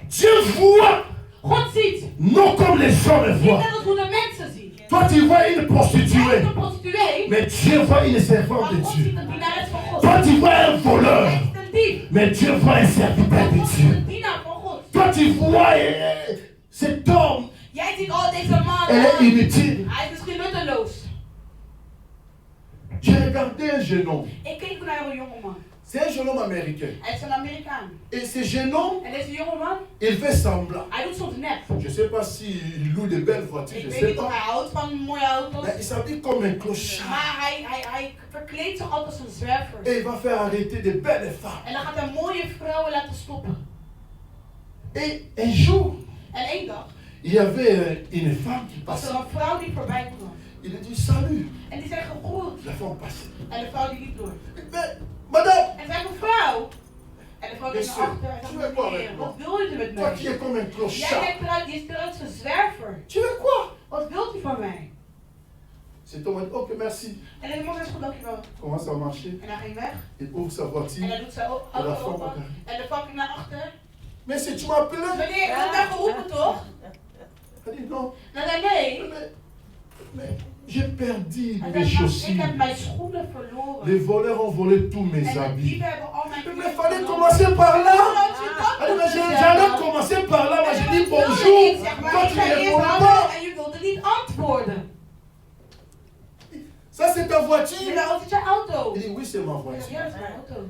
Dieu voit, God ziet. non comme les gens le Niet voient. net als hoe de mensen zien. Toi, tu vois une Jij is prostituée, een prostituee, mais Dieu voit une maar servante de God Dieu. ziet een dienares van God. Toi, tu vois un voleur, Jij ziet een dief, mais Dieu voit un serviteur maar de God ziet Dieu. een dienaar van God. Toi, tu vois cet homme, Jij ziet, oh deze man, elle est inutile. hij is misschien nutteloos. J'ai regardé un jeune homme. Ik keek naar een jongeman. C'est un jeune homme américain. Hij is een Amerikaan. Et ce jeune homme, En deze jongeman, il fait semblant. hij doet soms nep. Je ne sais pas s'il loue de belles voitures, Ik je ne weet sais niet of pas. hij houdt van mooie auto's. Mais il s'habille comme un clochard. Maar hij verkleedt zich altijd als een zwerver. Et il va faire arrêter de belles femmes. En dan gaat hij mooie vrouwen laten stoppen. Et un jour, En één dag il y avait une femme qui was passait. er een vrouw die voorbij kwam. Il a dit salut. En die zei gegroet. La femme passait. En de vrouw die liep door. Mais, madame, En zei mevrouw. En de vrouw keek naar Monsieur, achter en tu zei veux quoi meneer, avec moi? wat wil u met toi qui mij? es comme un Jij clochard, bent eruit, je is eruit een zwerver. tu veux quoi? Wat wilt u van mij? Cet merci. En de man zegt goed, dankjewel. Commence à marcher. En hij ging weg. Il ouvre sa voiture. En hij doet zijn Et la auto femme open. En de vrouw kijkt naar achter. Mais si tu m'appelais. Meneer, ik had daar geroepen toch? Elle dit non. Dan zei nee. Mais j'ai perdu Hij mes zei, maar ik chaussures. heb mijn schoenen verloren. Les voleurs ont volé tous mes En de habits. dieven hebben al mijn Mais il kleren fallait verloren. commencer par là. Allez, Mais j'allais commencer par là. Moi j'ai dit bonjour. Toi tu ne réponds pas. En je wilde niet antwoorden. Ça c'est ta Je voiture. zei, oh, het is je auto. Il dit oui c'est ma Ik voiture. zei, ja, dat is mijn auto.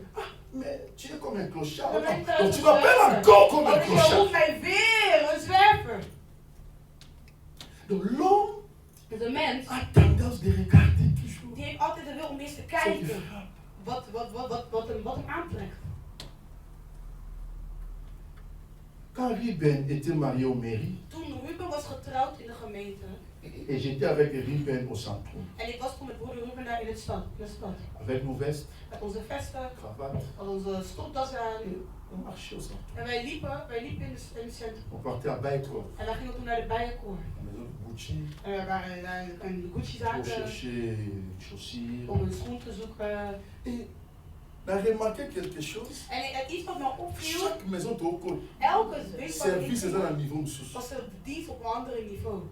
Mais tu es comme un clochard. Dan ben ik Donc tu m'appelles encore comme un Oh, dus je clochard. roept mij weer een zwerver. Donc l'homme Dus de mens, a tendance de regarder toujours. die heeft altijd de wil om eens te Ce qui kijken frappe. wat hem aantrekt. Quand Ruben était marié aux mairies, Toen Ruben was getrouwd in de gemeente, et j'étais avec Ruben au centre, en ik was toen met broeder Ruben daar in de stad. avec nos vestes, Met onze vesten, cravates, met onze stropdassen aan. et on marchait au centre. En wij liepen in het centrum. On partait à Baïkor, En wij gingen toen naar de Bijenkoor. la maison de Gucci, En we waren daar in Gucci pour zaten chercher chaussures. om een schoen te zoeken. Et on a remarqué quelque chose. En iets wat me opviel, Chaque maison de haut elke winkel service est à un niveau de sous. was de dienst op een ander niveau.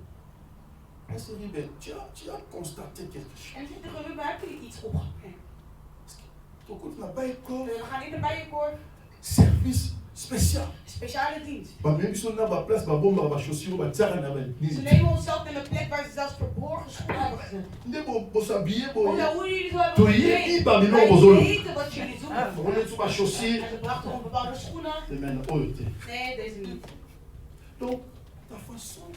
Et c'est Ruben, tu as constaté quelque chose. En ik zeg tegen Ruben, heb je iets opgemerkt? Tout compte n'a pas école. We gaan in de Bijenkoor, Service spécial. speciale dienst. Bah même si on a ma place, bah bon, bah chaussures, bah tiens, on a Ze nemen onszelf naar een plek waar ze zelfs verborgen schoenen hebben gezet. ne bon s'habiller, bon. Omdat hoe jullie zo hebben Toi, gekleed. il bah mais non, Wij bon weten wat jullie zoeken. on est sur ma chaussure. En ze brachten ons bepaalde schoenen. Et maintenant, oh, t'es. Nee, deze niet. Donc, ta façon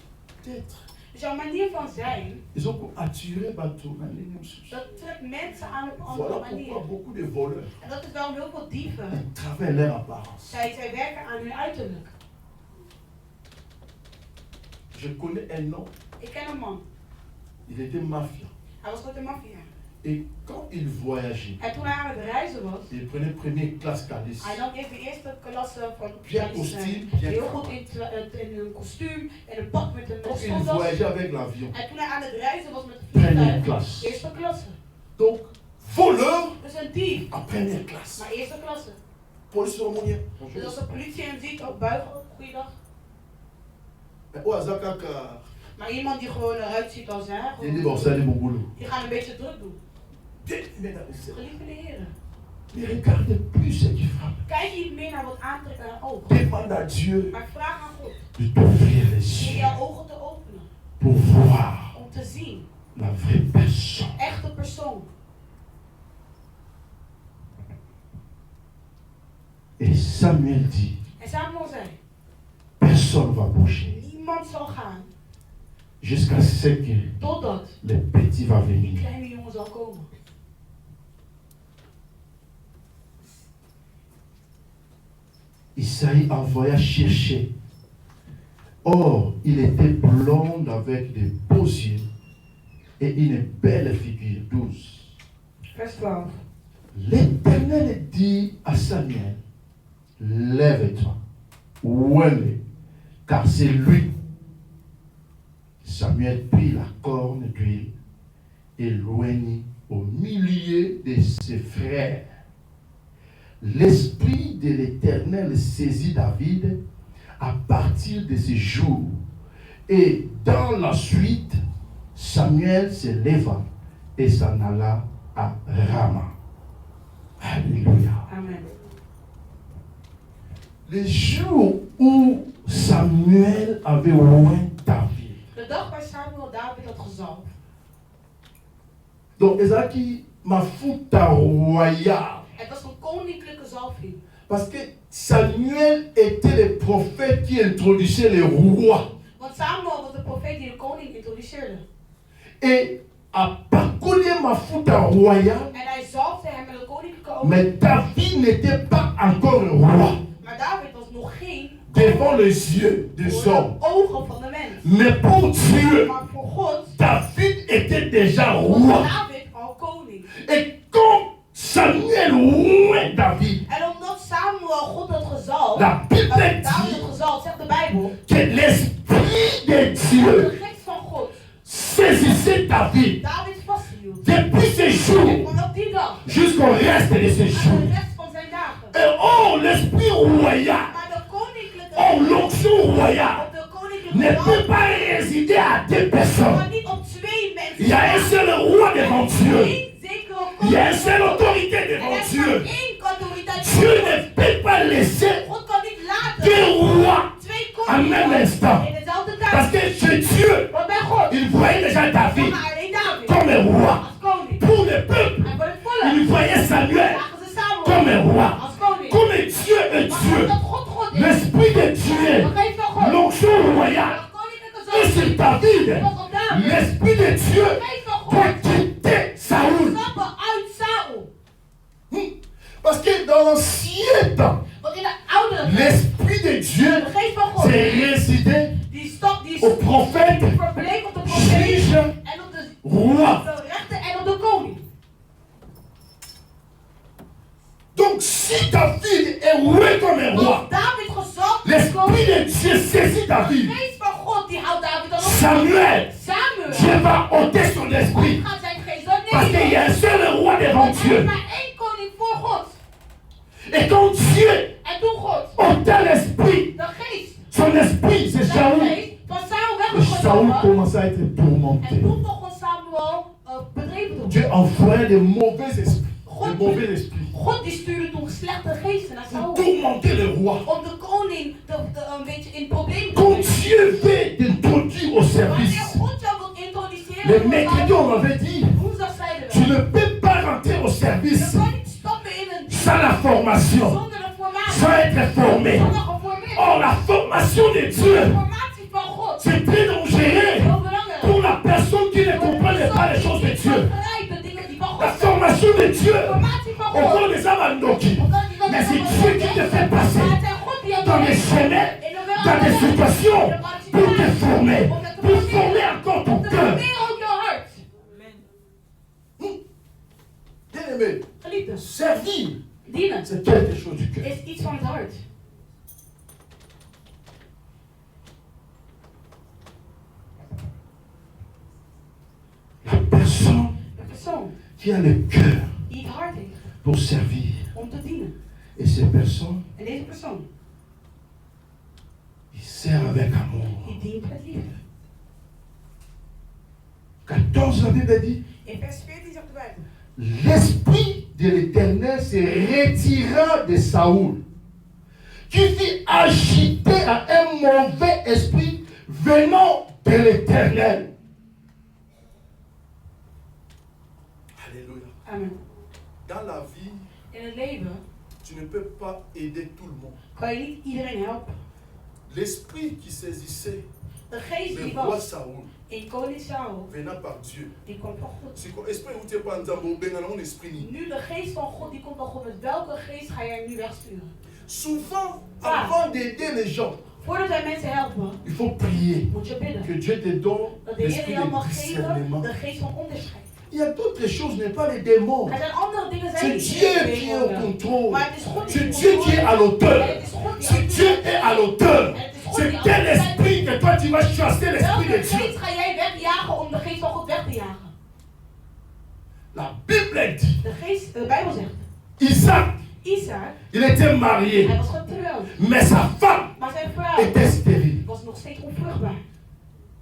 d'être. Dus jouw manier van zijn, Ils ont attiré bateau dans les mêmes. dat trekt mensen aan op een andere Voilà manier. pourquoi beaucoup de voleurs En dat is waarom heel veel dieven, ils travaillent leur apparence. zij werken aan hun uiterlijk. Je connais un homme, Ik ken een man, il était mafia. hij was met de maffia. Et quand il voyageait, En toen hij aan het reizen was, il prenait première classe Calais. hij nam even de eerste klasse van Bien Chinese, kostuum, bien heel cravate. goed in een kostuum en een pak met een Quand il stropdas. voyageait avec l'avion, En toen hij aan het reizen was met de première vliegtuig, classe. eerste klasse. Donc, voleur Dus een dief, en première classe. maar eerste klasse. Police aumônier. Dus als de politie hem ziet, ook buigen, goeiedag. Mais oh, Azakaka, Maar iemand die gewoon eruit ziet als hij, il dit bon, ça c'est mon boulot. die gaan een beetje druk doen. Mesdames et sœurs, Geliefde heren, ne regardez plus ce qui frappe. kijk niet meer naar wat aantrekt aan het oog. Demande à Dieu Maar vraag aan God de t'ouvrir les om yeux jouw ogen te openen. pour voir Om te zien, la vraie personne. echte persoon. Et Samuel dit, En Samuel zei, personne ne va bouger niemand zal gaan jusqu'à ce que totdat le petit va die venir. kleine jongen zal komen. Isaïe envoya chercher. Or, il était blond avec de beaux yeux et une belle figure. 12. Vers 12. L'Éternel dit à Samuel, lève-toi, ouelle, car c'est lui. Samuel prit la corne d'huile et l'oignit au milieu de ses frères. L'Esprit de l'Éternel saisit David à partir de ce jour. Et dans la suite, Samuel se leva et s'en alla à Rama. Alléluia. Amen. Le jour où Samuel avait oint David. De dag waar Samuel David had gezalfd. Donc, Ezaki m'a foutu royal. Het was een koninklijke zalving. Parce que Samuel était le prophète qui introduisait les rois. Want Samuel was de profeet die de koning introduceerde. Et à parcourir ma foutu royal, En hij zalfde hem met een koninklijke olie. mais David n'était pas encore le roi Maar David was nog geen devant les yeux des voor hommes. de ogen van de mens. Mais pour Dieu, Maar voor God David était déjà was roi. David al koning. Et quand Samuel oint David, En omdat Samuel God had gezalfd, la Bible David dit had gezalfd, zegt de Bijbel, que l'Esprit de de Dieu geest van God saisissait David David vasthield. de jour En op die dag. jusqu'au reste de ses Aan jours. de rest van zijn dagen. Et oh, l'esprit royal, Maar de koninklijke oh, l'onction royale op de ne koninklijke peut pas résider à deux personnes. maar niet op twee mensen. Il y a un seul roi devant Dieu. Eén zekere Il y a une koning. seule autorité Er devant is maar Dieu. één autoriteit. Dieu ne peut pas laisser God kan niet laten. deux rois Twee en même koningen instant. in dezelfde Parce tijd. que chez Dieu, Want bij God. il voyait déjà David Maar alleen David. comme un roi. Als koning. Pour le peuple, En voor het volk. il voyait Samuel Zagen ze samen. comme un roi. Als koning. Comme Dieu est Maar Dieu. omdat God God is. L'esprit de Dieu, De geest van God. l'onction royale, De koninklijke et zoon. c'est David. Was op David. L'esprit de Dieu De geest van God. pour quitter Saoul. Stappen uit Saul. Parce que dans l'ancien temps, Want in de oudere tijd. l'esprit de Dieu De geest van God. s'est résidé Die aux prophètes, verbleek op de profeet. juges, En op de rois. rechter en op de koning. Donc si David est roué comme un roi, Als David gezalfd is, l'esprit de Dieu saisit de David. geest van God die houdt David dan op. Samuel, Samuel Dieu va ôter son esprit. gaat zijn geest dan Parce qu'il y nemen. a un seul roi devant Want er is Dieu. maar één koning voor God. Et quand Dieu En toen God ôtait l'esprit, de geest, son esprit, c'est zijn Saoul. geest van Saul Et Saoul weggenomen. commença à être tourmenté. En toen begon Samuel bedreven te Dieu worden. envoyait de mauvais esprits. De mauvais esprits. God die stuurde toen slechte geesten naar Pour Saul. tourmenter le roi. Om de koning een beetje in problemen te Quand brengen. Dieu veut t'introduire au Wanneer service, God jou wil introduceren, les mercredis on m'avait dit, woensdag zeiden tu we. ne peux pas rentrer au Je service kan niet stappen in een sans la formation, zonder een formatie. sans être formé. Zonder geformeerd. Or, la formation de Dieu, Formatie van God. c'est très dangereux Heel belangrijk. pour la personne qui ne comprend pas les choses de Dieu. Begrijpt de dingen die van La God zijn. formation de Dieu, Formatie van au God. cours des Amandoki, mais c'est Dieu qui te fait Maar passer het zijn God die jou dans des brengt. chemins, dans des situations, pour te former, pour former encore ton Om te cœur. formeren ook jouw hart. Bien-aimé, Geliefde, servir, dienen c'est quelque chose du cœur. is iets van het hart. La personne De persoon qui a le cœur die het hart heeft pour servir, om te dienen. et ces personnes, En deze persoon, ils servent avec amour. die dient met liefde. 14, la Bible dit, In vers 14 zegt de Bijbel. l'esprit de l'Éternel se retira de Saoul, qui fit agiter à un mauvais esprit venant de l'Éternel. Alléluia. Amen. Dans la vie, In het leven tu ne peux pas aider tout le monde. kan je niet iedereen helpen. L'esprit qui saisissait De geest le die roi was Saoul in koning Saul, venant par Dieu. die komt van God. C'est quoi? Esprit où tu es pas en Zambo, ben dans mon esprit ni. Nu de geest van God, die komt van God. Met welke geest ga jij nu wegsturen? Souvent, Ah. avant d'aider les gens, Voordat wij mensen helpen, Il faut prier moet je bidden. que Dieu te donne Dat de Heer l'esprit jou de mag geven discernement. de geest van onderscheid. Il y a d'autres choses, ce n'est pas les démons. Er zijn andere dingen C'est zijn niet Dieu qui est au demonen. contrôle. Maar het is God die C'est in Dieu qui est à controle is. l'auteur. En het is God die Si aan Dieu est à l'auteur, En het is God c'est die aan quel de tijd- esprit que toi tu vas chasser l'esprit de Welke Dieu. geest ga jij wegjagen om de geest van God weg te jagen? La Bible dit, De Bijbel zegt, Isaac, Isaac, il était marié, hij was getrouwd. mais sa femme Maar zijn vrouw était stérile. was nog steeds onvruchtbaar.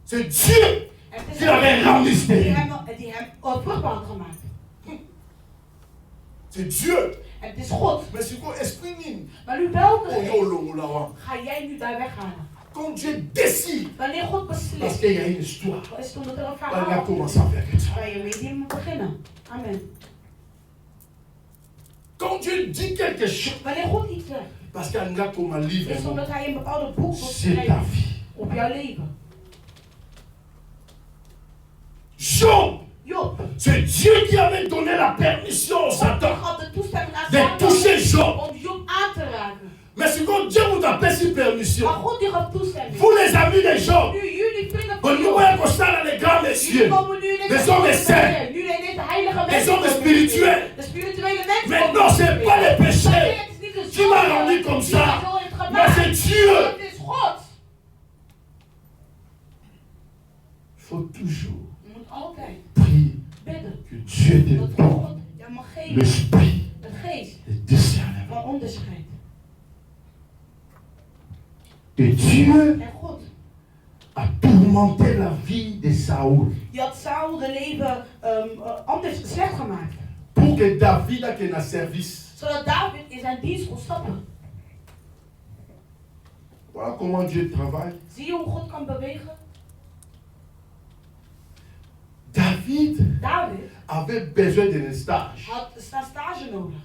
C'est Dieu En het is qui l'avait rendu die stérile. hem vruchtbaar had gemaakt. C'est Dieu. En het is God. mais c'est quoi? Esprit ni. Maar nu welke Oh, yo, geest lo, la, wa. ga jij nu daar weghalen? Quand Dieu décide, Wanneer God Parce beslist, qu'il y a une histoire. is toen dat er een On verhaal a commencé à faire quelque chose. waar je mee die moet beginnen. Amen. Quand Dieu dit quelque chose, Wanneer God iets zegt, parce qu'il y a comme un livre, is omdat hij een bepaalde boek wil c'est ta schrijven vie. op jouw leven. Job, Job, c'est Dieu qui avait donné la permission au God Satan had de toestemming aan de toucher Job. om Job aan te raken. Mais c'est quand Dieu vous appelle sur permission. Maar God die gaf toestemming. Vous les amis de Job, Nu jullie vrienden vous van nous Job, voyez comme ça dans les grands jullie messieurs. komen nu in Les hommes saints. nu in deze heilige Les mensen. hommes spirituels. De spirituele mensen. Mais komen non, nu c'est in. pas les Maar péchés het is niet de qui m'a zonde rendu comme die ça. mij zo heeft gemaakt. Mais c'est Dieu. Het is God. Il faut toujours Je moet altijd prier bidden. Que Dieu te Dat donne God jou mag geven l'esprit het geest de discernement. van onderscheid. Et Dieu En God, a tourmenté la vie de Saoul die had Saul de leven anders slecht gemaakt. pour que David ait un service. Zodat David in zijn dienst kon stappen. Voilà comment Dieu travaille. Zie je hoe God kan bewegen? David David avait besoin d'un stage. had stage nodig.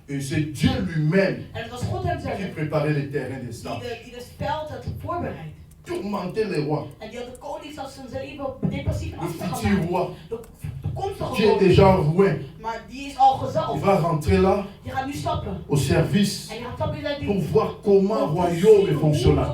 Et c'est Dieu lui-même En het was God hemzelf qui préparait le terrain de die stage. de speld had voorbereid. Tourmenter les rois. En die had de koning zelfs zijn leven depressief Le afgemaakt. futur roi De toekomstige qui est koning. déjà roi. Maar die is al Il gezalfd. va rentrer là Die gaat nu stappen. au service En die gaat stappen in zijn pour dienst. voir comment le royaume fonctionne.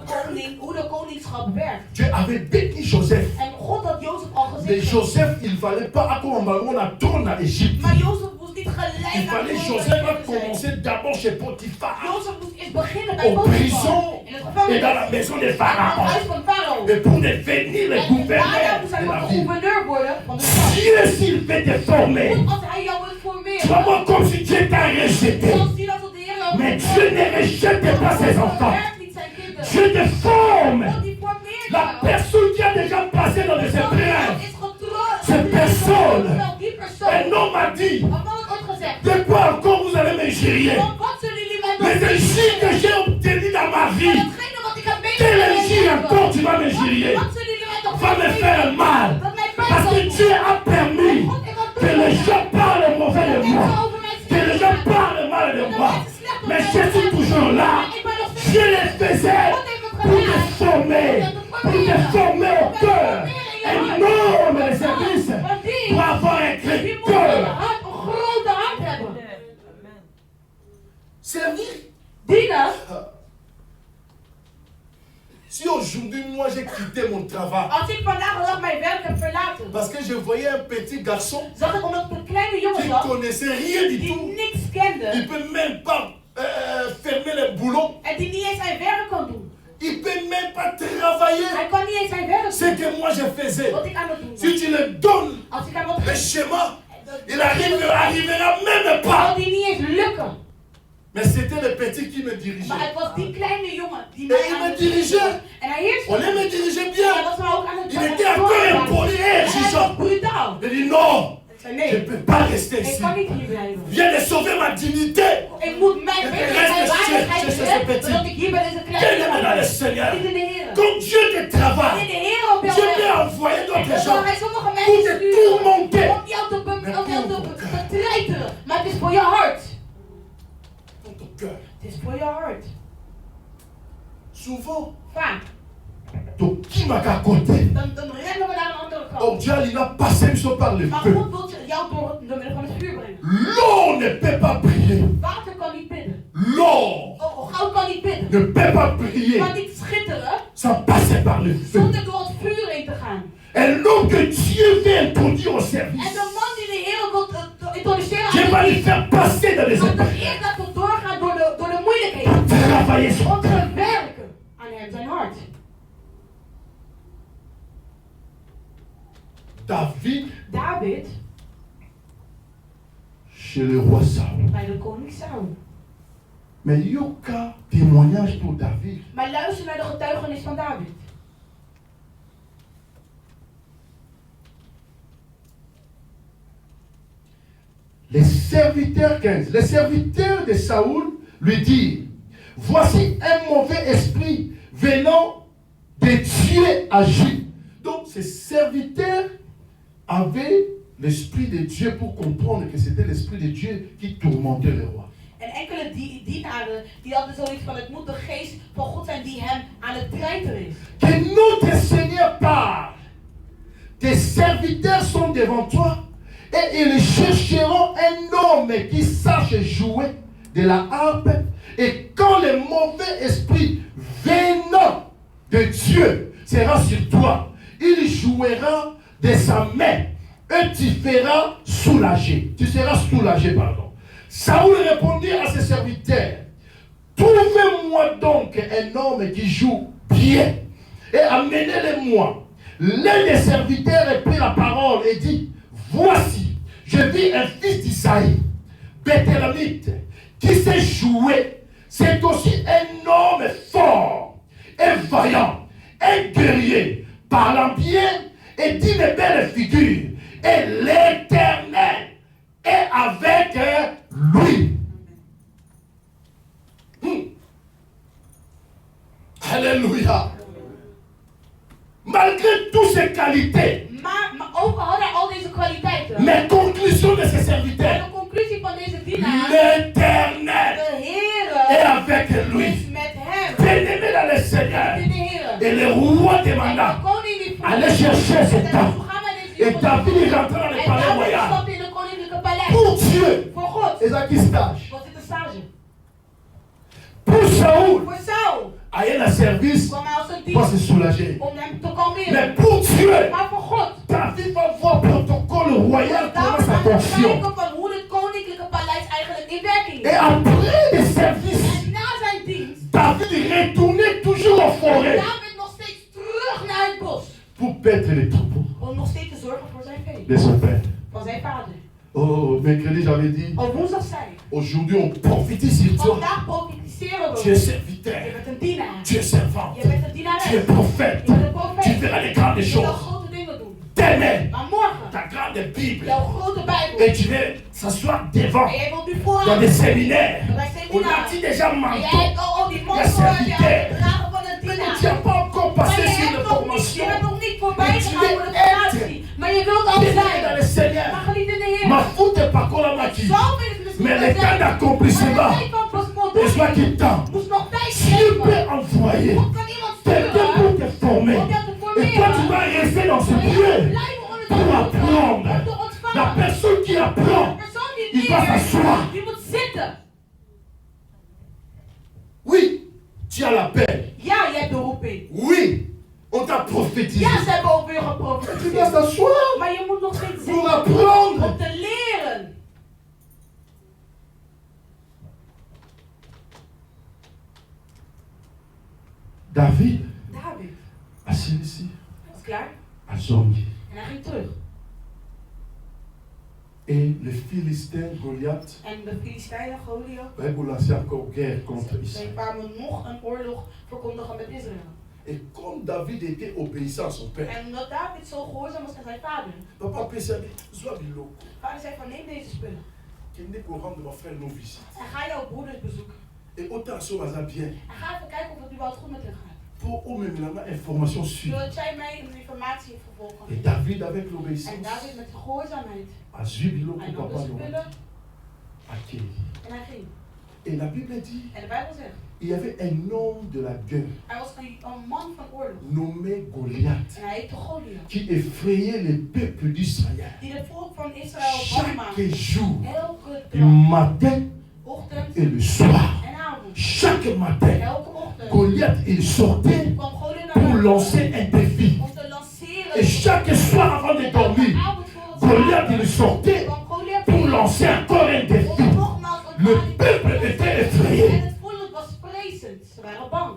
Hoe de koningschap werkt. Dieu avait béni Joseph. En God had Jozef al Mais gezegd. Joseph, il ne fallait pas qu'on la tourne à Égypte. Maar Jozef moest niet Il gelijk naar fallait de Joseph va koning zijn. commencer d'abord chez Potiphar, Jozef moest eerst beginnen bij en Potifar. prison In het et gevangenis. dans la maison de In het Pharaon. huis van Farao. Et pour devenir le En daarna gouverneur moest hij de ook la de ville. gouverneur worden van de stad. Dieu, s'il veut te former, Als hij jou wil formeren. vraiment comme si Dieu t'a rejeté. Zoals die dat de Heer jou Mais Dieu ne rejette pas ses enfants. werkt niet zijn kinderen. Dieu te forme. God die formeert La jou. personne qui a déjà passé dans les épreuves, Is getrouwd. Cette personne. Die persoon. un homme a dit, Wat had ik ooit gezegd? de quoi encore vous allez m'injurier? Want wat zullen jullie mij Les doen? injures que j'ai obtenues dans ma vie, Datgene wat ik heb quelle meegemaakt. injure encore tu vas m'injurier? Wat zullen jullie mij toch Va me faire mal. Dat mij pijn Parce que zal Dieu doen. a permis God, ik had que les gens parlent mauvais de moi, over mij que les gens parlent mal de moi. Mais je suis toujours là. Dieu les faisait pour te former au cœur. Un homme de service doit avoir un Die moet een cœur. grote hart hebben. Servir. Dienen. Si aujourd'hui, moi, j'ai quitté mon travail, Als ik vandaag de dag mijn werk heb verlaten, parce que je voyais un petit garçon zag ik omdat ik een kleine jongen qui ne zag connaissait rien du die tout, niks il kende ne peut même pas fermer le boulot, en die niet eens zijn werk kan doen. il ne peut même pas travailler. Hij kan niet eens zijn werk Ce doen. que moi je faisais, Wat ik aan het doen was. si tu le donnes Als ik hem wat le geef, schéma, il arrivera même zal pas. die niet eens lukken. Mais c'était le petit qui me dirigeait. Maar het was die kleine jongen die Et mij il aan me het dirigeait. En hij heerste. On me dirigeait Hij bien. was me ook aan het Il était encore impoli et En hij was exigeant. brutaal. Il dit non, Ik zei je ne nee, peux pas rester ik ici. kan niet hier blijven. Viens de sauver ma dignité. Ik moet mijn waardigheid redden, zodat ik hier bij deze Viens kleine de jongen dans le Seigneur. ben. Niet in de Heer. Comme Dieu te In travaille, de Heer op jou Dieu peut werkt. envoyer d'autres Dan gens zal hij sommige pour mensen te sturen tourmenter. om jou te treiteren. Maar het is voor je hart. Dans ton cœur. Het is voor je hart. Souvent, Vaak. donc qui m'a qu'à côté. Dan rennen we naar een andere kant. Oh Dieu, il a passé nous par le Maar feu. God wil jou door middel van het vuur brengen. L'eau ne peut pas briller. Water kan niet bidden. L'eau Goud kan niet bidden. ne peut pas Kan briller niet schitteren sans passer par le feu. zonder door het vuur heen te gaan. Un homme que Dieu veut introduire au En service, de man die de Heer wil introduceren Dieu va aan lui de faire passer dans les want de épreuves. Heer laat hem doorgaan door de moeilijkheden. Travailler son Om te cœur. werken aan hem, zijn hart. David Chez le roi Saul. bij de koning Saul. Mais il y a aucun témoignage pour David. Maar luister naar de getuigenis van David. Les serviteurs 15, les serviteurs de Saoul lui dirent, voici un mauvais esprit venant de Dieu agit. Donc ces serviteurs avaient l'esprit de Dieu pour comprendre que c'était l'esprit de Dieu qui tourmentait le roi. En enkele dienaren die hadden zoiets van het moet de geest van God zijn die hem aan het treiteren is. Que notre Seigneur parle. Tes serviteurs sont devant toi et ils chercheront un homme qui sache jouer de la harpe. Et quand le mauvais esprit venant de Dieu sera sur toi, il jouera de sa main et tu seras soulagé. Tu seras soulagé, pardon. Saoul répondit à ses serviteurs, trouvez-moi donc un homme qui joue bien et amenez-le-moi. L'un des serviteurs prit la parole et dit, voici, je vis un fils d'Isaïe, béthélamite, qui s'est joué. C'est aussi un homme fort et vaillant, un guerrier, parlant bien et d'une belle figure. Et l'Éternel est avec lui. Alléluia. Malgré toutes ces qualités, Ook al hadden al deze kwaliteiten. mes conclusions de ces serviteurs, De conclusie van deze dienaar. l'Éternel De est Heer avec lui. is met hem. Bien-aimé dans le Seigneur. De Heer. Et le roi En de demanda, koning die vroeg. allez chercher cet homme. Ga maar deze Et jongen David zoeken. est rentré dans le En palais David royal. stapte in het koninklijke paleis. Pour Dieu. Voor God. Et ça qui stage. Was dit een stage? Pour Saoul, Voor Saul aller dans le service kwam hij als een pour se dienst soulager. om hem te kalmeren. Mais pour Dieu, Maar voor God. David va voir le protocole royal comment David ça aan het fonctionne. kijken van hoe het koninklijke paleis eigenlijk in werking Et is. après le service, En na zijn dienst David retournait toujours en forêt David nog steeds terug naar het bos. pour paître les troupeaux Om nog steeds te zorgen voor zijn vee. de son père. Van zijn vader. Oh, mercredi, j'avais dit, Op woensdag zei ik. aujourd'hui on profite sur toi. Vandaag profiteren Tu es we. Je serviteur, bent een dienaar. tu es servante, Je bent een tu es dienares. prophète, Je bent een tu profeet. verras les grandes Je zal choses. grote dingen doen. Demain, Maar morgen, ta grande Bible, jouw grote Bijbel. et tu veux s'asseoir devant En jij wilt nu dans vooraan. des séminaires. Bij On a seminars. dit déjà En jij manteau. hebt al die Ja, mantel aan je serviteur. dragen van een Mais dienaar. tu n'as pas encore Maar passé je sur hebt les nog niet, je formations. bent nog niet voorbij Mais tu gegaan veux voor de être formatie. Maar je wilt al bien dans zijn. le Seigneur. Maar geliefd in de Ma Heer. faute est pas qu'on m'a dit. Zo wil ik misschien Mais wel le temps zijn. d'accomplissement, Maar de tijd van et soit voldoening qui tend. moest nog tijd Dieu geven. peut envoyer God kan iemand quelqu'un sturen pour te former. om jou te Et toi, tu formeren. vas rester dans ce Maar jij lieu blijft onder pour de apprendre. om te La ontvangen. personne qui apprend, De persoon die il va s'asseoir. leert, die moet zitten. Oui, tu as l'appel. Ja, je hebt de roeping. Oui, on t'a prophétisé. Ja, ze hebben ook weer Tu dois geprofiteerd. s'asseoir Maar je moet nog steeds pour zitten apprendre. om te leren. David, David assis ici, was klaar à Zongi. en hij ging terug. Et le Philistin Goliath, En de Filistijnen, Goliath, il a lancé encore guerre contre zij Israël. kwamen nog een oorlog verkondigen met Israël. Et comme David était obéissant à son père, En omdat David zo gehoorzaam was aan zijn vader, papa pensait, soit biloko, vader zei van neem deze spullen qu'il n'est pour rendre mon frère nos visites. en ga jouw broeders bezoeken. Et autant ça va bien. En ga even kijken of het überhaupt goed met hen gaat. Pour eux même la information suivre. Zodat zij mij een informatie vervolgen. Et David avec En l'obéissance David met gehoorzaamheid. a su biloko Hij nam de papa spullen a acquis. en hij ging. Et la Bible dit, En de Bijbel zegt, il y avait un homme de la guerre hij was een man van oorlog. nommé Goliath En hij heette Goliath. qui effrayait le peuple d'Israël. Die de volk van Israël bang maakte. Chaque jour, Elke du dag, matin ochtend et le soir, en avond. chaque matin, Elke ochtend Goliath il sortait kwam Goliath naar pour buiten lancer un défi. om te lanceren. Et chaque soir avant de dormir, Elke avond voor het Goliath il slapen sortait kwam Goliath pour lancer encore un défi. om nogmaals een Le uitdaging peuple te était doen. En effrayé. het volk was vrezend. Ze waren bang.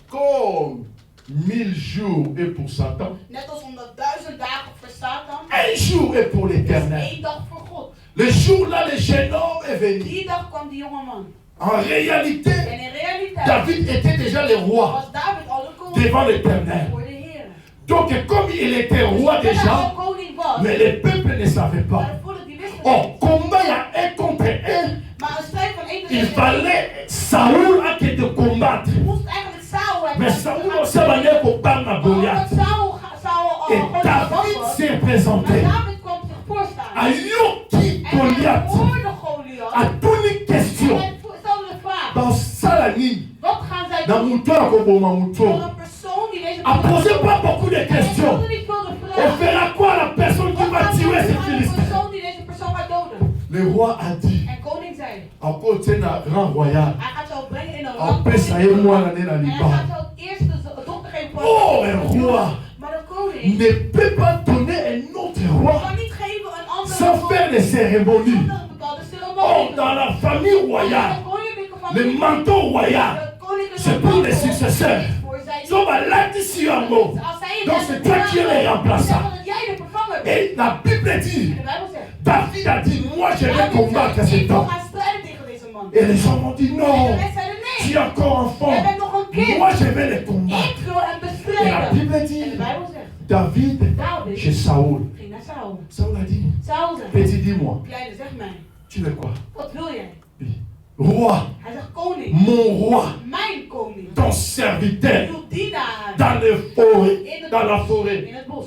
Comme 1000 jours est pour Satan, Net als 100.000 dagen voor Satan. un jour est pour is l'éternel. 1 dag voor God. Le jour-là, le jeune homme est venu. Die dag kwam die jonge man. En réalité, En in realiteit David était déjà le roi was David al een koning devant l'éternel. voor de Heer. Donc, comme il était roi Terwijl hij déjà, al koning was, mais le peuple ne savait maar pas. het volk die wist het Oh, niet. combat, il y a un contre un. Maar een strijd van 1 Il tegen 1 fallait Saoul à qui de combattre. moest eigenlijk Saul hebben. Mais Saoul, on sait manière pour battre Omdat Goliath. Saul Et gewoon David was. s'est Maar présenté. David kwam zich voorstaan. Ayoki En hij Goliath hoorde Goliath. a toutes les En questions. hij stelde de vraag. Dans Salani, Wat gaan zij dans doen Mouton, comme voor Mouton. een persoon die deze A posé pas beaucoup de En hij questions. stelde niet veel de On vraag. fera quoi à la personne qui Wat va gaan zij tuer doen ces aan de Philistins? persoon die deze persoon gaat doden? Le roi a dit, En koning zei, encore tiens un rang royal. hij gaat jou brengen in een Après ça, et moi, l'année dans En les hij bas. gaat jou het eerste dochter geven voor Oh, un roi Maar de koning ne peut pas donner un autre roi kan niet geven een andere sans faire des cérémonies. zonder een bepaalde Oh, ceremonie. dans la famille royale, le manteau royal, c'est pour les successeurs. Donc, là, ici, un mot. Donc, c'est toi qui es le remplaçant. Et La Bible dit, En de Bijbel zegt, David a dit, moi je vais David combattre zegt, cet ik wil homme. gaan strijden tegen deze man. Et les gens m'ont dit, En de non, mensen zeiden tu nee, es encore enfant. jij bent nog een kind. Moi je vais les combattre. Ik wil hem Et la bestrijden. Bible En de dit, Bijbel zegt, David David chez Saoul. ging naar Saul. Saoul a dit, Saul zegt, petit dis-moi, kleine, zeg mij, tu veux quoi? wat wil jij? Roi, Hij zegt, koning, mon roi, mijn koning, ton serviteur, uw dienaar, dans les forêts, dans la forêt. in het bos.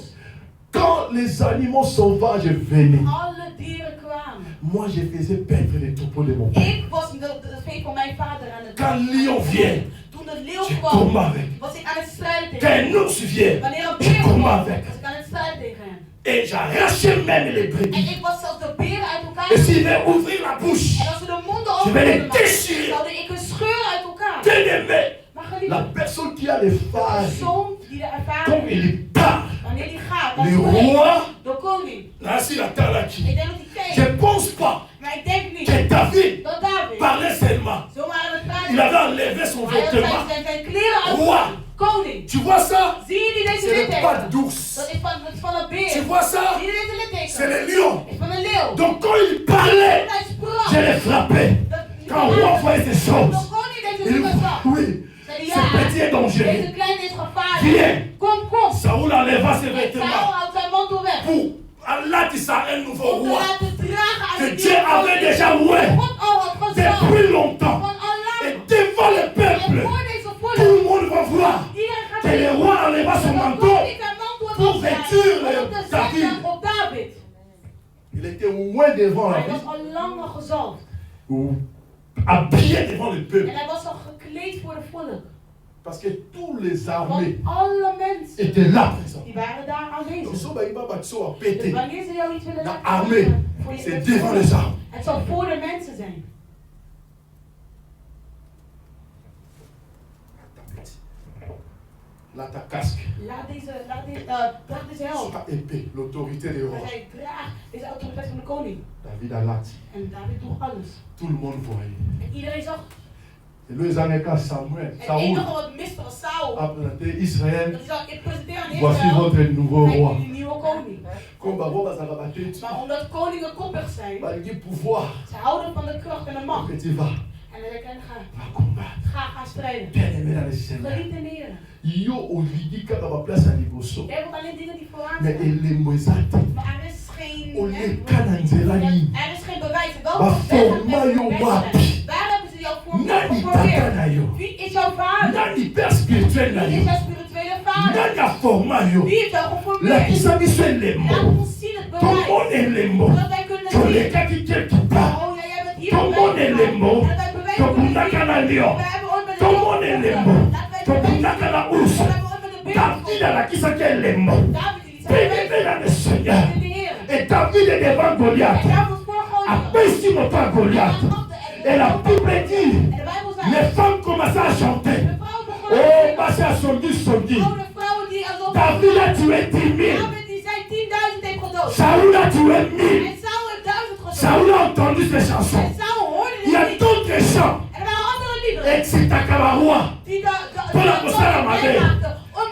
Quand les animaux sauvages venaient, Alle dieren kwamen. moi je faisais perdre les troupeaux de mon père. Ik was de vee van mijn vader aan het Quand lion vient, Toen de leeuw je kwam, combats avec. was ik aan het strijden tegen Quand hem. un ours vient, Wanneer een je beer kwam, combats was avec. ik aan het strijden tegen hem. Et j'arrachais même les En brebis. ik was zelfs de beren uit elkaar. Et s'il veut ouvrir la bouche, En als ze de monden je vais les open maken, déchirer. zouden ik een scheur uit elkaar. Bien aimé, Maar la geliefd, personne qui a les de phares, persoon die de quand ervaring il part, wanneer die gaat, dat le spreekt, roi, de koning. là c'est la terre là Ik qui. denk dat hij Je kijkt, pense pas maar ik denk niet que David dat David parlait seulement. zomaar aan het praten Il was. avait enlevé son Hij had vêtement. zijn kleren Roi. uit. Koning, Tu vois ça? zie je die deze C'est le pas litteken? d'ours. Dat is van een beer. Tu vois ça? Zie je deze litteken? C'est le lion. Is van een leeuw. Donc quand il parlait, Hij sprak. je les frappais. Quand on roi voyait ces De choses, koning deze il dingen zag. oui, Zei ce petit est ja, dangereux. deze kleine is gevaarlijk. Viens. Kom. Saoul enleva ses Saul vêtements houdt zijn mantel weg. pour Allah tissa un nouveau Om te roi laten dragen aan que de Dieu avait déjà oué God al had gezorgd. depuis longtemps. Van Allah. Et devant le En peuple, voor deze tout volk. le monde va voir Iedereen gaat que le roi enleva son manteau. pour vêtir David. op David. Il était oué devant la Hij was ville, al lang gezalfd. ou habillé devant le En peuple. hij was al gekleed voor de volk. Parce que tous les Want armées alle mensen étaient là présents. die waren daar Donc, aanwezig. si on va battre à Dus péter, wanneer ze jou iets willen la laten armée, doen, voor je c'est devant les armes. het zal voor de mensen zijn. Là, ta casque, Draag deze helm. ta épée, l'autorité des Hij rois. zei, draag deze autoriteit van de koning. David a lati. En David droeg alles. Tout le monde voyait. En iedereen zag. Et le Zaneka Samuel, En het Saoul enige wat miste was Saul. a présenté Israël. Dat hij zei, ik presenteer aan Voici Israël. votre nouveau Kijk, roi. jullie nieuwe koning. Comme Babo Bazarabaté, Maar omdat koningen koppig zijn, malgré pouvoir, ze houden van de kracht en de macht. que tu vas, En dan denk ik, va combattre. ga strijden. Bien aimé dans le Seigneur. Geliefde heren. Yo olidi kaka ba place à Liboso. Jij wilt alleen dingen die vooraan Mais zijn. elle est moisate. Maar er is geen... Ole kananzelani. Er is geen bewijs. Welke Ba weg hebben forma mensen yo bewijs wapi. zijn? Waar hebben ze jou voor Nani tata geformeerd? na yo. Wie is jouw vader? Nani père spirituel na Wie is yo. jouw spirituele vader? Nani a forma yo. Wie heeft jou La geformeerd? kisa biso Laat elembo. ons zien het Tout le bewijs. monde elembo. Zodat wij kunnen zien. Tolekaki quelque part. Oh ja, jij bent hier Tout le monde bewijs elembo. gemaakt. Dat wij bewijs kunnen Tokundaka zien. na lion. We hebben ooit met de Tout le leeuw monde gevochten. elembo. Laat wij bewijs Tokundaka na zien. ours. We hebben ooit met de beer David gevochten. alakisaki elembo. David die zei Bien aimé bewijs dans le Seigneur. in de Heer. Et David est devant Goliath. En daar was voor Goliath. Apesi moto à Goliath. Et la Bible dit, En de Bijbel zei, les femmes commençaient à chanter. de vrouw begon Oh, passez à Sondi, Sondi. oude vrouwen die alsof David a tué 10 000. David die zei 10.000 heeft gedood. Saoul a tué 1000. En Saul heeft 1000 gedood. Saoul a entendu ces chansons. En Saul hoorde Il y a dit niet. d'autres chants. En er waren andere liederen Et c'est à Kabarua. die Pour la postale à Mabé.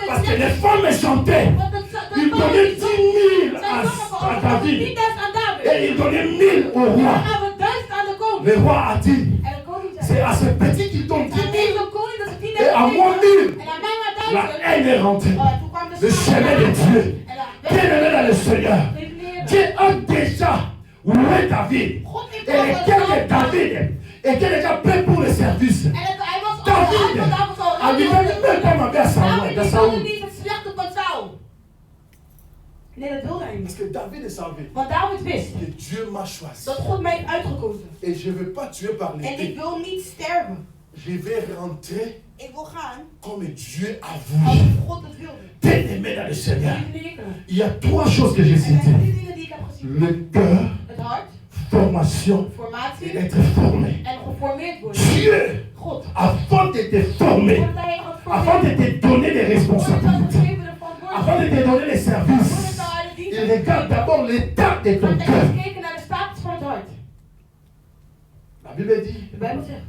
Parce que les femmes chantaient. Ils donnaient 10 000 à David. 10.000 aan David. Et ils donnaient 1000 au Dan roi. gaan we 1000 aan de koning. Le roi a dit, En de koning zei, c'est à ce petit qui donne 10 aan 000. deze koning dat ze 10.000 Et à moi 1000. En aan mij maar 1000. La haine est rentrée. Toen kwam de Le chemin de Dieu. Bien aimé dans le Seigneur. Dieu a déjà oué David. God heeft Et le cœur de David était déjà prêt pour le service. En hij was al David a dit même pas ma mère David die wilde Saoul. niet het slechte van Saul. Nee, dat wilde hij Parce niet. que David est salvé. Want David wist Que Dieu m'a choisi. dat God mij heeft uitgekozen. Et je ne veux pas tuer par En ik l'épée. wil niet sterven. Je vais rentrer Ik wil gaan comme Dieu a als voulu. God het wilde. Bien aimé dans le Seigneur. Lieve heren. Il y a trois choses que j'ai Er zijn citées. 3 dingen die ik heb gezien. Le cœur, Het hart, formation et formatie être formé. en geformeerd worden. Dieu, God. avant de te former, Voordat hij je gaat avant de formeren, te donner des voordat hij je responsabilités, gegeven de avant de verantwoordelijkheid, te donner les services, voordat hij de dienst il regarde d'abord l'état de ton Want hij cœur. heeft gekeken naar de status van het hart. La Bible dit De Bijbel zegt.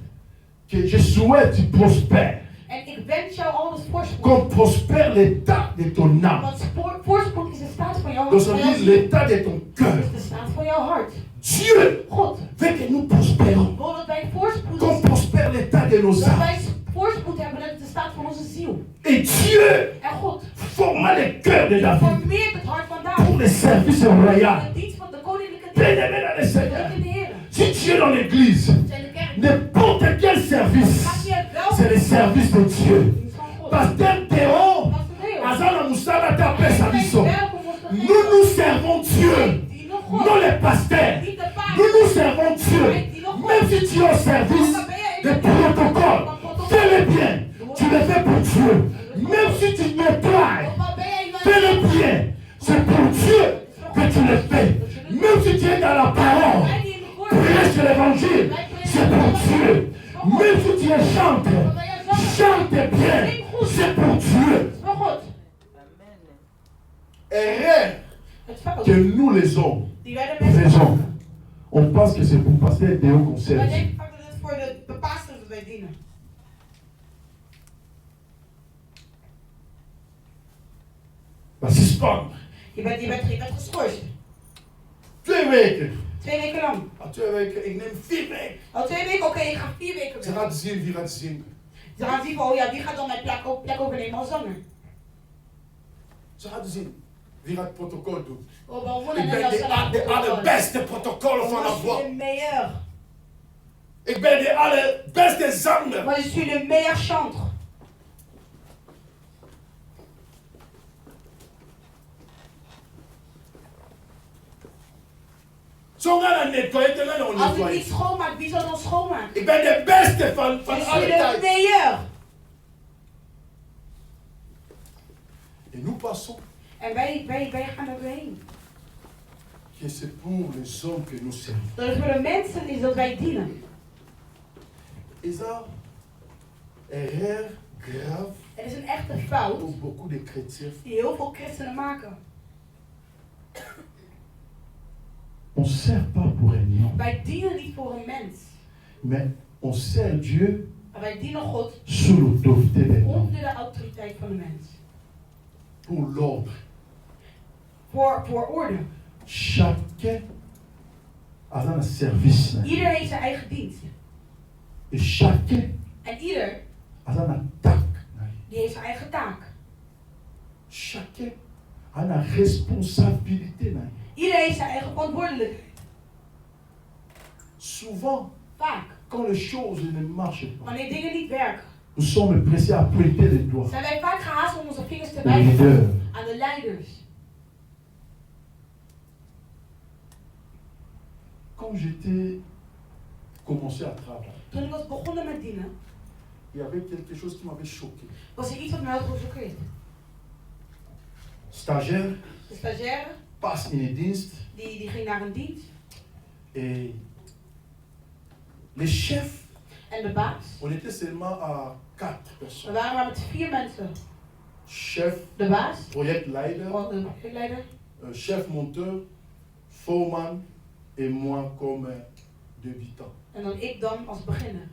que je souhaite tu prospères, En ik wens jou alles voorspoed. qu'on prospère l'état de ton âme. Want voorspoed is een staat van jouw Donc ça veut dire l'état de ton cœur. Dat is de staat van jouw hart. Dieu God veut que nous prospérons. wil dat wij voorspoed Qu'on prospère l'état de nos dat âmes. wij voorspoed hebben, dat is de staat van onze ziel. Et Dieu En God forma le cœur de David formeert het hart van pour David. le service royal. De dienst van de koninklijke dienst. Bien-aimé dans le Seigneur, In de Heer. si tu es dans l'église, Zijn de kerk. n'importe quel service, Maakt niet uit welke c'est le service de Dieu. dienst van God. Pasteur Théo, Dat is de Heer. Azana Moussala Tapé Sabiso. Welkom ons te Nous nous servons Dieu, Die nog God. non les pasteurs. Niet de paard. Nous nous servons Dieu. Même si tu es au service de protocole, fais-le bien. Tu le fais pour Dieu. Même si tu nettoies, Ook al ben jij iemand fais-le bien. C'est pour Dieu que tu le fais. Même si tu es dans la parole, die in de woord prêche l'évangile, c'est pour Dieu. Même si tu es chanteur, chante bien, c'est pour Dieu. is voor God. Erreur Het fout que nous les hommes die wij de mensen faisons. maken. On pense que c'est pour passer des hauts Wij concerts. denken vaak dat het voor de pastors dat wij dienen. Maar suspend. Je bent geschorst. 2 weken. 2 weken lang. 2 weken, ik neem 4 weken. Al 2 weken, oké, ik ga 4 weken Ze weg. gaat zien wie gaat zingen. Ze gaan zien van, oh ja, wie gaat dan mijn plek overnemen als zanger. Ze gaat zien wie gaat het protocol doen. Oh, wel Ik wonnen ben de allerbeste protocol van de Je voix. suis le meilleur. Ik ben de allerbeste zanger. Moi, je suis le meilleur chanteur. Zo gaan we nettoyen, dan gaan we Als ik niet nettoyen. schoonmaak, wie zal dan schoonmaken? Ik ben de beste van Je alle suis le tijd. meilleur. Et nous passons En wij gaan er doorheen. que c'est pour les hommes que nous servons. Dat het voor de mensen is dat wij dienen. Et ça, erreur grave Het is een echte fout pour beaucoup de chrétiens. die heel veel christenen maken. On ne sert pas pour un homme, Wij dienen niet voor een mens, mais on sert Dieu maar wij dienen God sous l'autorité d'un homme, onder de autoriteit van de mens. pour l'ordre. Voor orde. Chacun a un service. Ieder heeft zijn eigen dienst. Et chacun En ieder a une attaque. die heeft zijn eigen taak. Chacun a une responsabilité. Ieder heeft zijn eigen verantwoordelijkheid. Souvent, Vaak, quand les choses ne marchent pas, wanneer dingen niet werken, nous sommes pressés à pointer les doigts zijn wij vaak gehaast om onze vingers te aux wijzen leaders. aan de leiders. Quand j'étais commencé à travailler, Toen ik was begonnen met dienen, il y avait quelque chose qui m'avait choqué. was er iets wat mij had gechoqueerd. Stagiaire De stagiaire, passe in dienst die ging naar een dienst. et les chefs, En de baas, on était seulement à 4 we personnes. waren maar met 4 mensen. Chef, De baas, projectleider, de projectleider, chef monteur, foreman et moi comme débutant. en dan ik dan als beginner.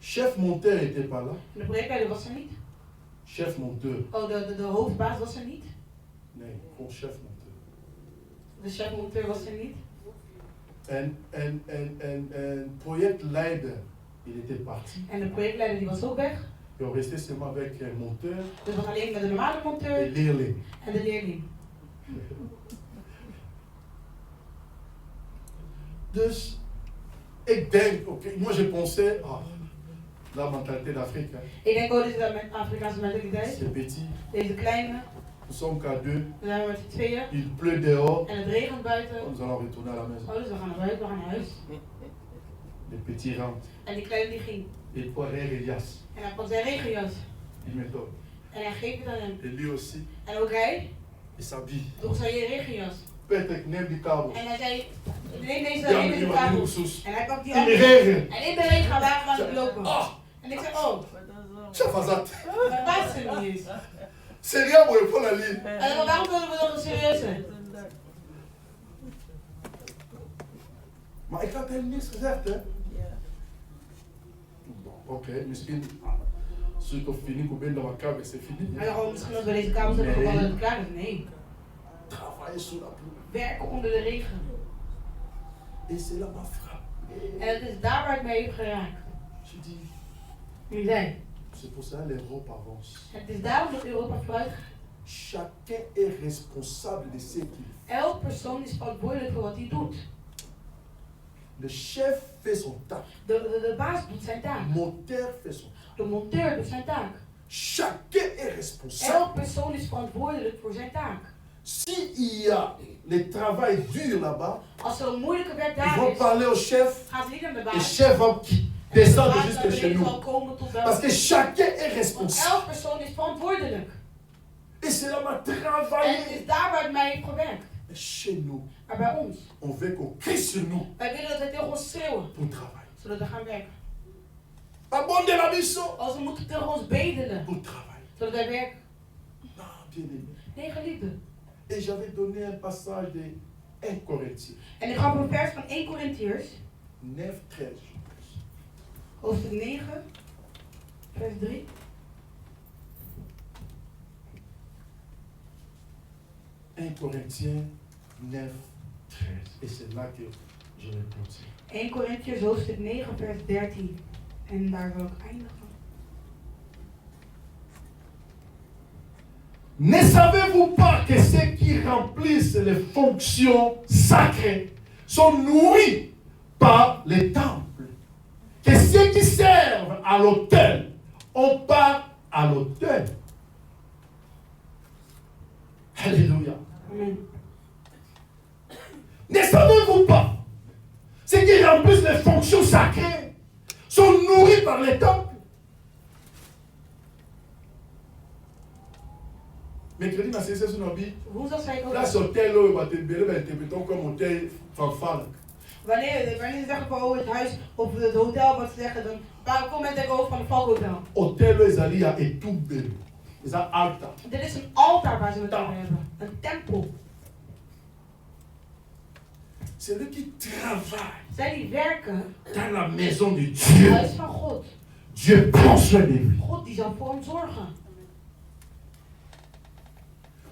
Chef monteur n'était pas là. En de projectleider was er niet. Chef monteur, Oh, de hoofdbaas was er niet. nee, gewoon chef monteur. De chef-monteur was er niet. En projectleider, il était parti. En de projectleider die was ook weg. Et on restait seulement avec un monteur Dus we alleen met de normale et monteur leerling. en de leerling. Dus ik denk, oké, moi je pensais, la mentalité d'Afrique, hein, Ik denk ook dat dat met Afrikaanse mentaliteit. c'est petit, Deze kleine, nous sommes qu'à 2, we zijn met z'n tweeën. il pleut dehors, En het regent buiten. nous allons retourner à la maison. Oh, dus we gaan naar buiten, we gaan naar huis. Les petits rentrent. En die kleine die ging. Et toi, Elias, En hij pakt zijn regenjas. il me donne. En hij geeft het aan hem. Et lui aussi, En ook hij il s'habille. droeg zijn regenjas. Peter, neem die kabel. En hij zei, neem deze Ja, neem deze die kabel. sus. En hij pakt die In de andere. regen. En in de regen gaan wij aan het lopen. Ah, En ik zei, oh, Shafazat. dat was er niet eens. C'est rien pour répondre à lui. En dan, waarom willen we dan serieus zijn? Maar ik had hem niets gezegd, hè? Oké, misschien als ik fini pour ben dans ma cave, c'est fini. Maar gewoon, misschien als we deze kabel hebben gevallen dat het klaar is. Nee. travailler sous la pluie. Werken onder de regen. Et cela m'a frappé. En het is daar waar het mij heeft geraakt. Je dis, Nu zei, c'est pour ça que l'Europe avance. het is daarom dat Europa vooruit gaat. Chacun est responsable de ce qu'il fait. Elk persoon is verantwoordelijk voor wat hij doet. Le chef fait son taf. De baas doet zijn taak. Le monteur fait son taf. De monteur doet zijn taak. Chacun est responsable. Elk persoon is verantwoordelijk voor zijn taak. S'il y a le travail dur là-bas, Als er een moeilijke werk ils daar vont is, parler au chef. gaan ze niet naar de Le baas. chef va descendre jusque chez zal nous. komen tot Parce que wel. chacun est Want responsable. elk persoon is verantwoordelijk. Et cela m'a En het travaillé. is daar waar het mij heeft gewerkt. Et chez nous, Maar bij ons. on veut qu'on crie sur nous Wij willen dat wij tegen ons schreeuwen. pour travailler. Zodat we gaan werken. Abondez la mission Als we moeten tegen ons bedelen. pour travailler. Zodat wij werken. Non, bien aimé. Nee, geliefde. Et j'avais donné un passage de 1 Corinthiens En ik gaf een vers van 1 Korintiërs. 9, 13. je pense. Hoofdstuk 9. Vers 3. Corinthiens 9, 13. Et c'est là que je vais continuer. 1 Korintiërs hoofdstuk 9 vers 13. En daar wil ik eindigen. Ne savez-vous pas que ceux qui remplissent les fonctions sacrées sont nourris par les temples? Que ceux qui servent à l'autel ont part à l'autel. Alléluia. Amen. Ne savez-vous pas? Ceux qui remplissent les fonctions sacrées sont nourris par les temples. Mercredi, na session sur Nabi, Woensdag zei ik ook. là, ce hôtel, on va interpréter comme hôtel fanfare. Wanneer ze zeggen van oh, het huis of het hotel, wat ze zeggen, dan kom met over van het Valkhotel. Hôtel, Esalia et tout belle. Ils ont alta. Dit is een altaar waar ze het over hebben. Een tempel. C'est eux qui travaillent Zij die werken dans la maison de in het Dieu. huis van God. Dieu prend soin de lui. God die zal voor hem zorgen.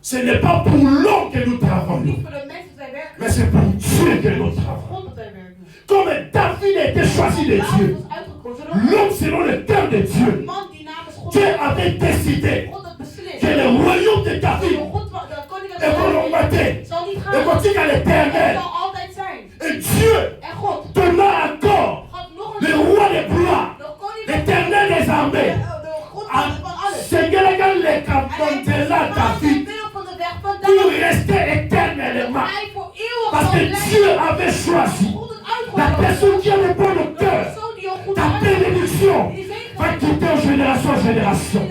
Ce n'est pas pour l'homme que nous travaillons, Niet voor de mensen dat wij werken, mais c'est pour Dieu que nous maar voor travaillons. God dat wij werken. Comme David a été choisi de David Dieu, was uitgekozen door l'homme selon le cœur de een Dieu, man die namens God Dieu avait décidé God had beslist. que le royaume de David De koninkrijk est volonté zal niet et gaan. continue à Het l'éternel. zal altijd zijn. Et Dieu En God donna encore gaat nog le een roi des rois, de koninkrijk l'éternel des armées, de God van alles. Seigneur le En canton de hij la is David middel van de weg van pour David. rester éternellement. Hij voor eeuwig Parce zal que blijven. Dieu avait choisi God het la uitgekozen. personne qui a le bon au De cœur. persoon die een goed Ta hart bénédiction die zegen va quitter de génération en génération,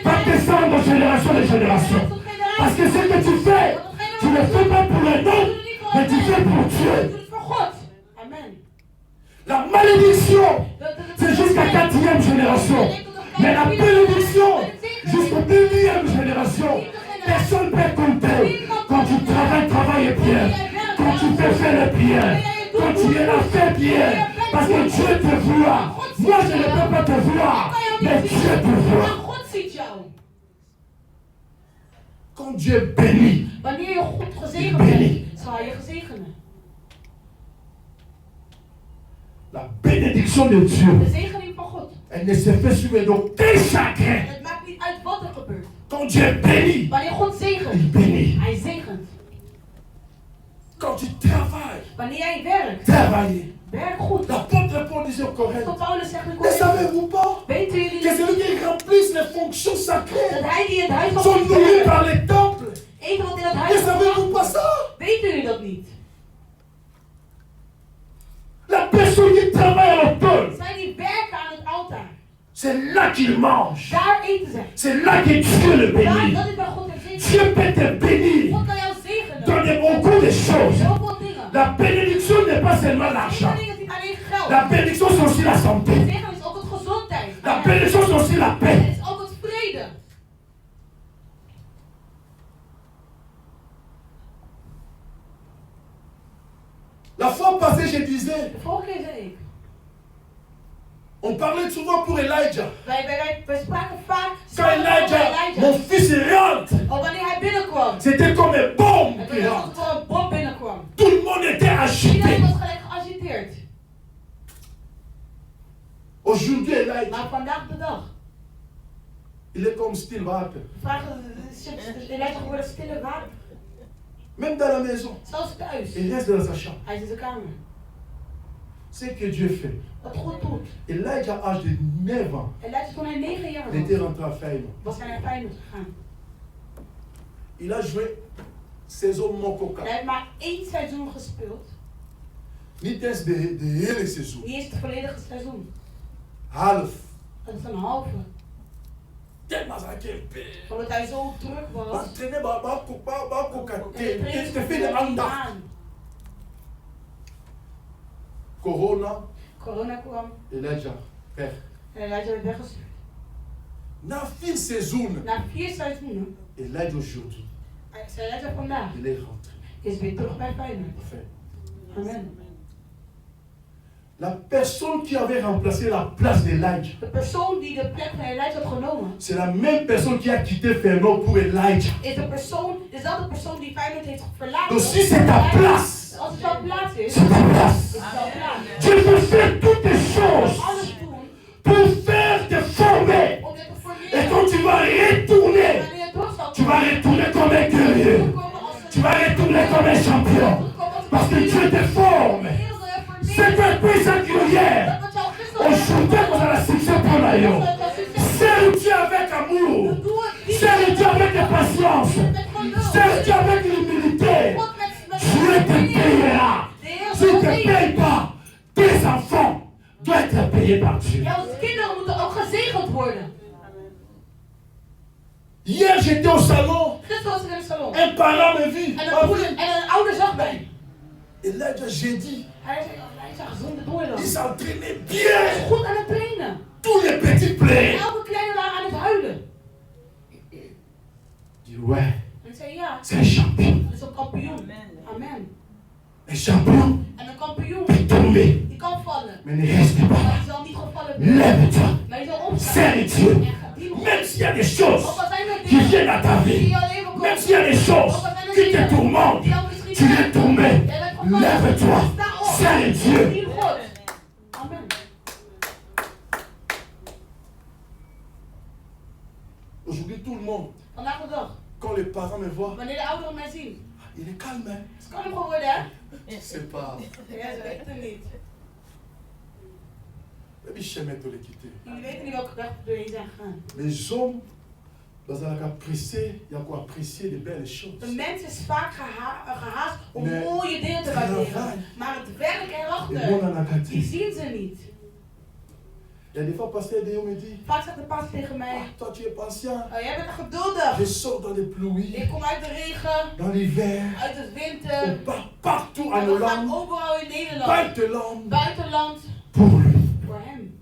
va descendre de génération en génération. Parce que ce que tu fais, tu ne fais pas pour les hommes, mais tu fais pour Dieu. doet het voor God. Amen. La malédiction, c'est jusqu'à 4e génération. Mais la bénédiction, jusqu'à 1000e génération. Personne ne peut compter. Quand tu travailles bien. Quand tu fais le bien. Quand tu es là, fais bien. Parce que Dieu te voit. Moi, je ne peux pas te voir. Mais Dieu te Maar voit. God ziet jou. Quand Dieu bénit, Wanneer je goed gezegend bent, zal hij je gezegenen. la bénédiction de Dieu, De zegening van God. elle ne se fait sur aucun chagrin. Het maakt niet uit wat er gebeurt. Quand Dieu bénit, Wanneer God il zegent, bénit. hij zegent. Quand tu travailles, Wanneer jij werkt, travaillez. werk goed. L'apôtre Paul disait au Corinthe, Tot Paulus zegt in ne Korinthe, savez-vous pas weten jullie que niet celui qui remplissent les fonctions dat sacrées hij die in het huis van sont God nourris werkt, par les temples? even wat in het Ne huis van savez-vous God, pas ça? weten jullie dat niet? La personne qui travaille à l'autel, Zij die werken aan het altaar, c'est là qu'il mange. daar eten zij. C'est là que Dieu le Daar, bénit. dat is waar God hem zegent. Dieu peut te bénir God kan jou zegenen. dans beaucoup de choses. Heel veel dingen. La bénédiction n'est pas seulement l'argent. Zegening is niet alleen geld. La bénédiction, c'est aussi la santé. Zegening is ook het gezondheid. La bénédiction, c'est aussi la paix. Het is ook het vrede. La fois passée, je disais, De vorige keer zei ik, On parlait souvent pour Elijah. Wij spraken vaak Quand samen over Elijah, mon fils rentre, wanneer hij binnenkwam. c'était comme une bombe Het qui was rentre. alsof er een bom binnenkwam. Tout le monde était agité. Iedereen was gelijk geagiteerd. Aujourd'hui, Elijah, Maar vandaag de dag. il est comme stil water. Elijah geworden stille water. Même dans la maison, Zelfs thuis. il reste dans sa chambre. Hij is in zijn kamer. Ce que Dieu fait. Wat God doet. Elijah, à l'âge de 9 ans, Elijah toen hij 9 jaar il était was, rentré à Feyenoord. was hij naar Feyenoord gegaan. Il a joué saison Mokoka. Hij heeft maar 1 seizoen gespeeld. Niet eens de hele seizoen. Niet eens het volledige seizoen. Half. Dat is een halve. Tellement ça qu'il Omdat hij zo druk was. entraîné Mokoka. En de Tu trainers fais de konden niet andacht. aan. Corona kwam. Elijah, père. En Elijah werd weggestuurd. Na 4 seizoenen, Na 4 seizoenen. Elijah aujourd'hui, Is Elijah vandaag. il est rentré. Is weer terug bij Feyenoord. Enfin, Amen. la personne qui avait remplacé la place d'Elijah, De persoon die de plek van Elijah had genomen. c'est la même personne qui a quitté Feyenoord pour Elijah. Is de persoon, dezelfde persoon die Feyenoord heeft verlaten. Donc si c'est ta place, Als het jouw plaats is. c'est ta place. Is het jouw plaats. Dieu peut faire toutes les choses Alles doen. pour faire te former. Om dit te Et formeren. quand tu vas retourner, Wanneer je terug zal tu vas retourner comme un guerrier. komen als Tu vas retourner comme un champion. Parce que Dieu te forme. C'est un peu ça qui hier. Aujourd'hui, vous avez la succès pour l'aïeul. Serre Dieu avec amour. Serre Dieu avec patience. Serre Dieu avec l'humilité. Dieu te payera. Si tu ne payes pas, tes enfants doivent être payés par Dieu. Jouw kinderen moeten ook gezegend worden. Hier, j'étais au salon. Gisteren was ik in het salon. Un parent me vit. En een ouder zag mij. Elijah, j'ai dit, Hij zei, hij zag gezonde doorloop. il s'entraînait Hij bien. is goed aan het trainen. Tous les petits En plaies. elke kleine waren aan het huilen. Je dis, ouais, En ik zei, ja, c'est un champion. dat is een kampioen. Amen. Un champion En een kampioen, peut tomber, die kan vallen. mais ne reste pas. Maar die zal niet gevallen worden. Lève-toi. Maar die zal opstaan. Serre Dieu. En gaat die nog. Même s'il y a des choses Ook al zijn er qui dingen viennent à ta die in vie, jouw leven komen. même s'il y a des choses Ook al zijn er qui te dingen tourmentent, die jou misschien tu es tombé. Jij bent gevallen. Lève-toi. Sta op. Serre Dieu. Dien God. Amen. Aujourd'hui, tout le monde, Vandaag de dag. quand les parents me voient, Wanneer de ouderen mij zien. il est calme, hein? Het kan hem geworden, hè? C'est pas. Ja, ze weten het niet. Et puis, je vais te le quitter. Jullie weten niet welke weg we doorheen zijn gegaan. Les hommes, ils ont apprécié, ils ont apprécié de belles choses. De mens is vaak gehaast om Nee. mooie dingen te Travail. waarderen. Maar het werk Et erachter, moi, on a die gâté. zien ze niet. Il y a des fois, pasteur Déo me dit, Vaak zegt de pastor tegen mij, ah, toi tu es patient. oh, jij bent er geduldig. Je sors dans les pluies, Ik kom uit de regen, dans l'hiver, uit de on winter. part partout En en we gaan Hollande, overal in Nederland, buitenland, buitenland, pour lui. voor hem.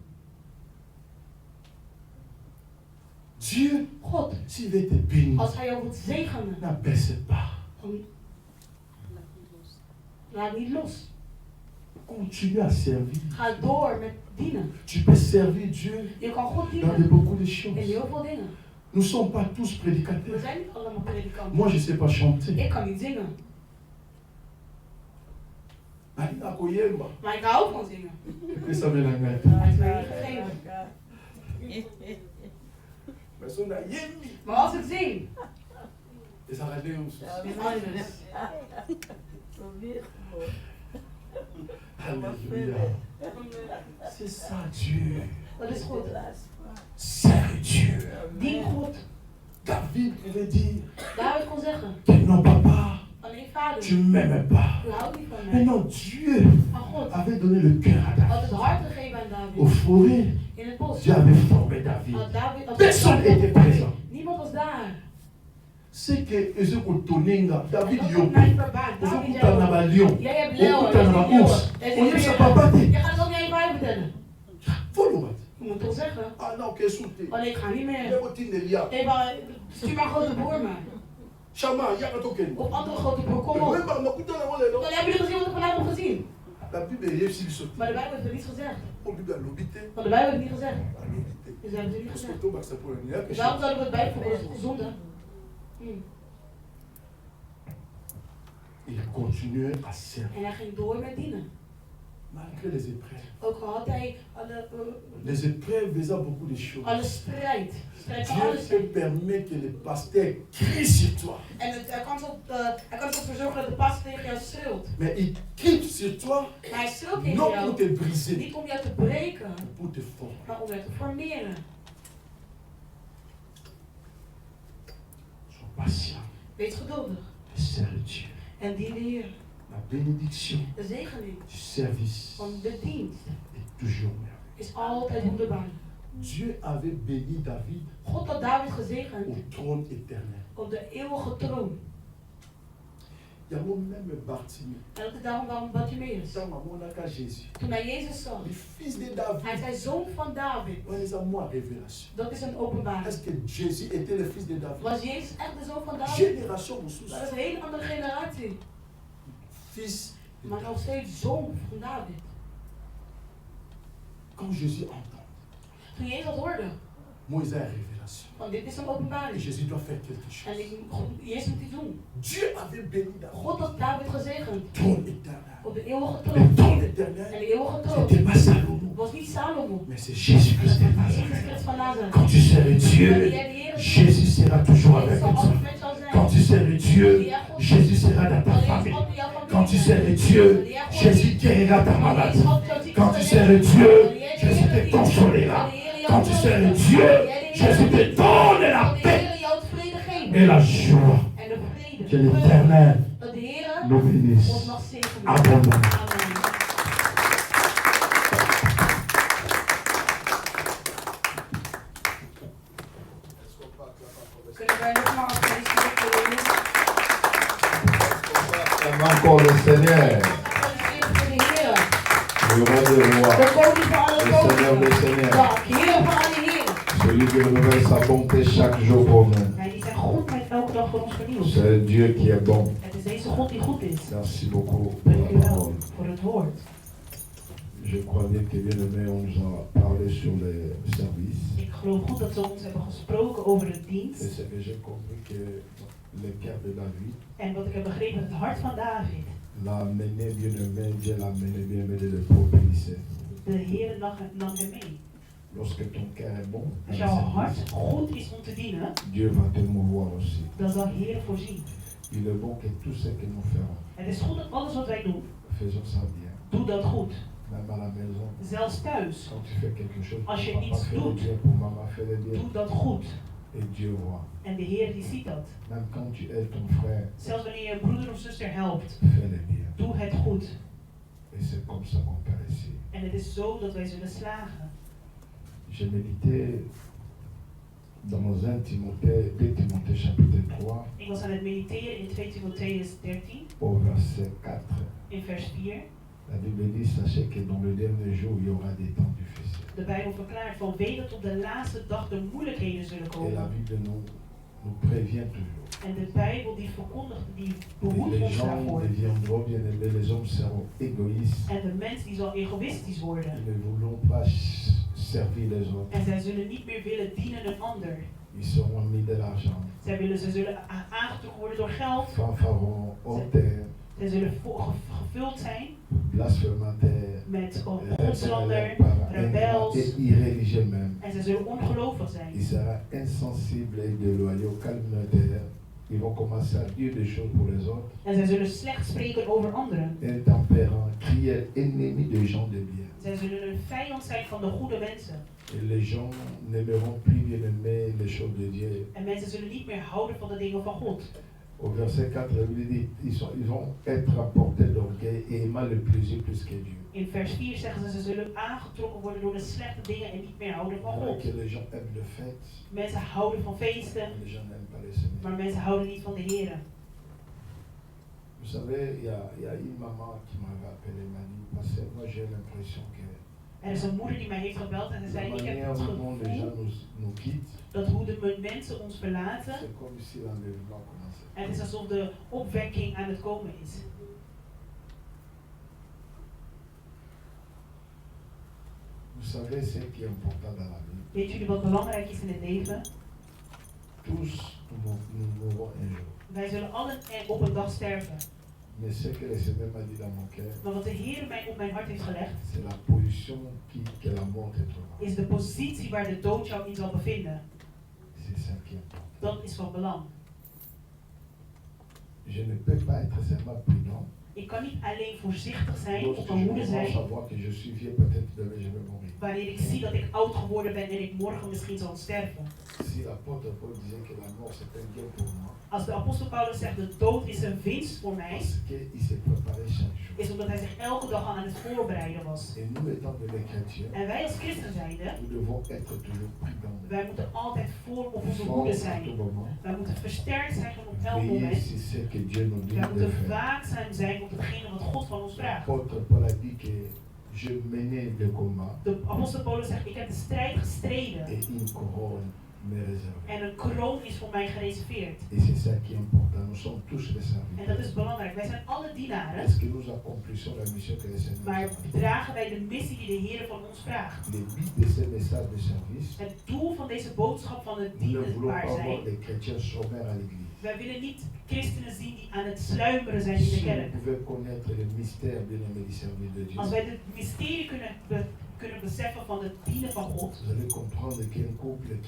Dieu, God, s'il veut te bénir, als hij jou wilt zegenen, n'abaisse pas. dan laat niet los. Continue à servir. Ga door met dienen. Tu peux servir Dieu Je kan God dans de dienen beaucoup de in choses. heel veel dingen. Nous ne sommes pas tous We prédicateurs. zijn niet allemaal predikanten. Moi, je ne sais pas chanter. Ik kan niet zingen, Ah, il a koyemba. maar ik hou van zingen. Et ça me l'a gâté. Hij is mij niet gegeven. Mais son a yembi. Maar als ik zing, Et ça va aller aussi. is anders. Alléluia. C'est ça, Dieu. Dat is goed. Serre Dieu. Dien God. David pouvait dire David kon zeggen, que non, papa, alleen vader, tu ne m'aimes pas. u houdt niet van Mais mij. non, Dieu Maar God avait donné le cœur à had David. het hart gegeven aan Au David. forêt, In het bos. Dieu avait formé David. Had David had Personne n'était présent. Niemand was daar. C'est que Ezeko Tonenga, David Dat Yopo, komt mij verbaasd. David Ozokuta zei, Naba Lion, jij hebt leeuwen, Okuta jij Naba ziet leeuwen. Ours, Jij ziet Oyem sa leeuwen. papa te. Je gaat het ook niet aan je vader vertellen. Follow what? Je moet toch zeggen, Ah non, qu'est-ce que oh nee, ik ga niet meer. Lebo Tindelia. Nee, maar stuur maar grote broer maar. Chama, Yakato Ken. Of andere grote broer, kom op. Même Makuta Naba Lelo. Dan hebben jullie gezien wat ik vandaag heb gezien. La Bible est réussie de sauter. Maar de Bijbel heeft er niets gezegd. La Bible a l'obité. Want de Bijbel heeft niet gezegd. A l'obité. Dus hebben ze niet Parce que gezegd. tout va pour le nier. Dus waarom zouden we het bijvoegen als zonde? Il continuait à servir. En hij ging door met dienen. Malgré les épreuves. Ook al had hij Les épreuves faisaient beaucoup de choses. alle strijd. Strijd van Dieu alles. te permet que le pasteur crie sur toi. En hij kan ervoor zorgen dat de pastor tegen jou schreeuwt. Mais il crie sur toi, Maar hij schreeuwt tegen non pour jou. te briser, Niet om jou te breken, pour te former. maar om jou te formeren. Sois patient. Wees geduldig. Serre Dieu. En dien de Heer. La bénédiction De zegening du service van de dienst est toujours merveilleuse. is altijd wonderbaar. Dieu avait béni David God had David gezegend au trône éternel. op de eeuwige troon. Il y a même Bartimée. En dat is daarom waarom Bartimaeus. Dans mon cas Jésus. Toen hij Jezus zag, Le fils de hij David. zei zoon van David. On est à moi révélation. Dat is een openbaring. Est-ce que Jésus était le fils de David? Was Jezus echt de zoon van David? Génération ou sous. Dat is een hele andere generatie. Fils de Maar nog David. steeds zoon van David. Quand Jésus entend, Toen Jezus dat hoorde, Moïse a une révélation. van dit is een Et openbaring. Jésus doit faire quelque chose. En Jezus moet iets doen. Dieu avait béni David. God had David gezegend Trône éternel. op de eeuwige Le troon. trône En éternel, de eeuwige troon c'était pas Salomon, was niet Salomo, mais c'est Jésus-Christ de Jezus Nazareth. Christus van Nazareth. Quand tu seras Dieu, Jésus sera toujours avec Jezus zal toi. altijd met jou zijn. Quand tu seras Dieu, Jésus sera dans ta famille. Quand tu seras Dieu, Jésus guérira ta maladie. Quand tu seras Dieu, Jésus te consolera. Quand tu seras Dieu, Jésus te donne la paix et la joie. En de vrede. Que l'Éternel Dat de Heer nous bénisse ons nog zegenen. abondamment. Amen. Kunnen wij nogmaals feliciteren voor de Aime encore le Seigneur, Heer. le roi des rois, De koning van alle le Seigneur koningen. des seigneurs, De Heer van alle Heeren. celui qui renouvelle sa bonté chaque jour pour nous. Wij die zijn goed met elke dag voor ons vernieuwd. C'est Dieu qui est bon. Het is deze God die goed is. Merci beaucoup pour Dank la u wel parole. voor het woord. Je crois bien que bien aimé, on nous a parlé sur les services. Ik geloof goed dat ze ons hebben gesproken over de Et dienst. c'est que j'ai compris que le cœur de David En wat ik heb begrepen, het hart van David. l'a mené bien aimé, Dieu l'a mené bien aimé de le prophétiser. De Heer nam hem mee. Lorsque ton cœur est bon, dans Als le jouw service, hart goed is om te dienen, Dieu va te mouvoir aussi. dan zal Heer voorzien. Il est bon que tout ce que nous ferons, Het is goed dat alles wat wij doen, faisons ça bien. doe dat goed. Même à la maison, Zelfs thuis. quand tu fais quelque chose, pour Als je papa iets fais le doet, bien, pour maman fais le bien, Doe dat goed. et Dieu voit. En de Heer die ziet dat. Même quand tu aides ton frère, Zelfs wanneer je een broeder of zuster helpt, fais le bien. doe het goed. Et c'est comme ça qu'on peut réussir. En het is zo dat wij zullen slagen. Je méditais dans 1 Timothée, 2 Timothée chapitre 3, Ik was aan het mediteren in 2 Timotheus 13, au verset 4. in vers 4. La Bible dit, sachez que dans le dernier jour, il y aura des temps difficiles. De Bijbel verklaart van weet dat op de laatste dag de moeilijkheden zullen Et la komen. Bible nous prévient toujours. En de Bijbel die verkondigt, die Et behoedt les ons gens daarvoor. deviendront bien aimés, les hommes seront égoïstes. En de mens die zal egoïstisch worden. Ils ne voudront pas servir les autres. En zij zullen niet meer willen dienen een ander. Ils seront mis de l'argent. Ze zullen aangetrokken worden door geld. Fanfarons, hautains, Zij zullen gevuld zijn blasphémataires, met godslander, rebels. et irréligieux même. En zij zullen ongelovig zijn. Ils seront insensibles et déloyaux, calomniateurs. Ils vont commencer à dire des choses pour les autres. En zij zullen slecht spreken over anderen. Intempérants, cruels, ennemis des gens de bien. Zij zullen een vijand zijn van de goede mensen. Et les gens n'aimeront plus bien aimer les choses de Dieu. En mensen zullen niet meer houden van de dingen van God. Au verset 4, il dit ils vont être apportés d'orgueil et aimant le plaisir plus que Dieu. In vers 4 zeggen ze zullen aangetrokken worden door de slechte dingen en niet meer houden van Alors God. que les gens aiment le fait, Mensen houden van feesten, les gens n'aiment pas le Seigneur. maar mensen houden niet van de Heer. Vous savez, il y a une maman qui m'avait appelé, m'a dit, parce que moi j'ai l'impression que Er is een moeder die mij heeft gebeld en ze la zei, ik heb manière het dont les gens gevoel nous quittent, dat hoe de mensen ons verlaten, c'est comme si l'enlèvement commençait. het is alsof de opwekking aan het komen is. savez ce qui est important dans la vie? Weet jullie wat belangrijk is in het leven? Tous nous mourrons un jour. Wij zullen allen op een dag sterven. Mais ce que le Seigneur m'a dit dans mon cœur, Maar wat de Heer mij op mijn hart heeft gelegd, c'est la position que la mort te trouvera. is de positie waar de dood jou in zal bevinden. C'est ça qui est important. Dat is van belang. Je ne peux pas être seulement prudent. Ik kan niet alleen voorzichtig zijn, Lorsque op je mijn hoede commence zijn, à voir que je suis vieux, peut-être demain je vais mourir. wanneer ik zie dat ik oud geworden ben en ik morgen misschien zal sterven. Si l'apôtre Paul disait que la mort c'est un gain pour moi, Als de apostel Paulus zegt de dood is een winst voor mij, parce qu'il s'est préparé chaque jour. is omdat hij zich elke dag al aan het voorbereiden was. Et nous étant des chrétiens, En wij als christen zijnde, nous devons être toujours prudents. wij moeten altijd op onze Forts hoede à tout zijn. moment. Wij moeten versterkt zijn op elk Veiller moment. sur ce que Dieu nous dit Wij de moeten faire. waakzaam zijn op hetgene wat God van ons vraagt. L'apôtre Paul a dit que je menais le combat De apostel Paulus zegt, ik heb de strijd gestreden et une couronne m'est réservée. en een kroon is voor mij gereserveerd. Et c'est ça qui est important. Nous sommes tous les En dat serviteurs. is belangrijk. Wij zijn alle dienaren, Est-ce que nous accomplissons la mission que le Seigneur nous a maar donnée? dragen wij de missie die de Heer van ons vraagt. Le but de ce message de service, Het doel van deze boodschap van het nous ne voulons dienstbaar pas voir zijn. des chrétiens sommaires à l'église. Wij willen niet christenen zien die aan het sluimeren zijn in de Si vous kerk. pouvez connaître le mystère bien-aimé du service de Dieu, Als wij het mysterie kunnen beseffen van het dienen van God, vous allez comprendre qu'un couple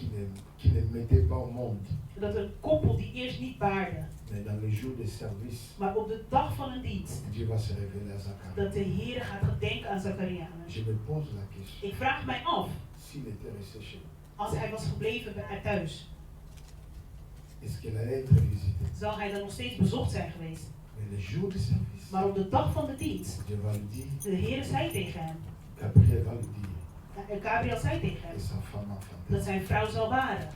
qui ne mettait pas au monde, dat een koppel die eerst niet baarde, mais dans les jours de service, maar op de dag van een dienst, Dieu va se révéler à Zacharie. dat de Heer gaat gedenken aan Zacharianen. Je me pose la question, Ik vraag mij af, s'il était resté chez nous, als hij was gebleven thuis, est-ce qu'il allait être visité? zal hij dan nog steeds bezocht zijn geweest. Mais le jour de service, Maar op de dag van de dienst, Dieu va le dire, de Heer zei tegen hem, Gabriel va le dire, en Gabriel zei tegen hem, et sa femme enfantera. dat zijn vrouw zal baren.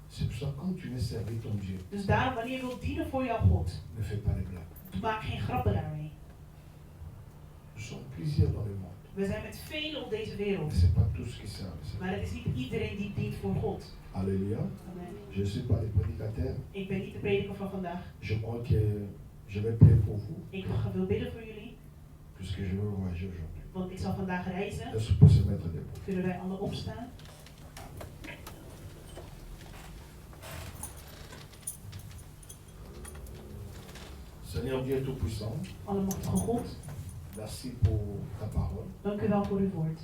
C'est pour ça que quand tu veux servir ton Dieu, Dus daarom, wanneer je wilt dienen voor jouw God, ne fais pas les blagues. maak geen grappen daarmee. Nous sommes plusieurs dans le monde, We zijn met velen op deze mais wereld, ce n'est pas tous qui servent. maar het is niet iedereen die dient voor God. Alléluia. Amen. Je ne suis pas le prédicateur. Ik ben niet de prediker van vandaag. Je crois que je vais prier pour vous, Ik wil bidden voor jullie, puisque je vais voyager aujourd'hui. want ik zal vandaag reizen. Est-ce qu'on peut se mettre debout? Kunnen wij alle opstaan? Seigneur Dieu Tout-Puissant, Allemachtige God, merci pour ta parole. dank u wel voor uw woord.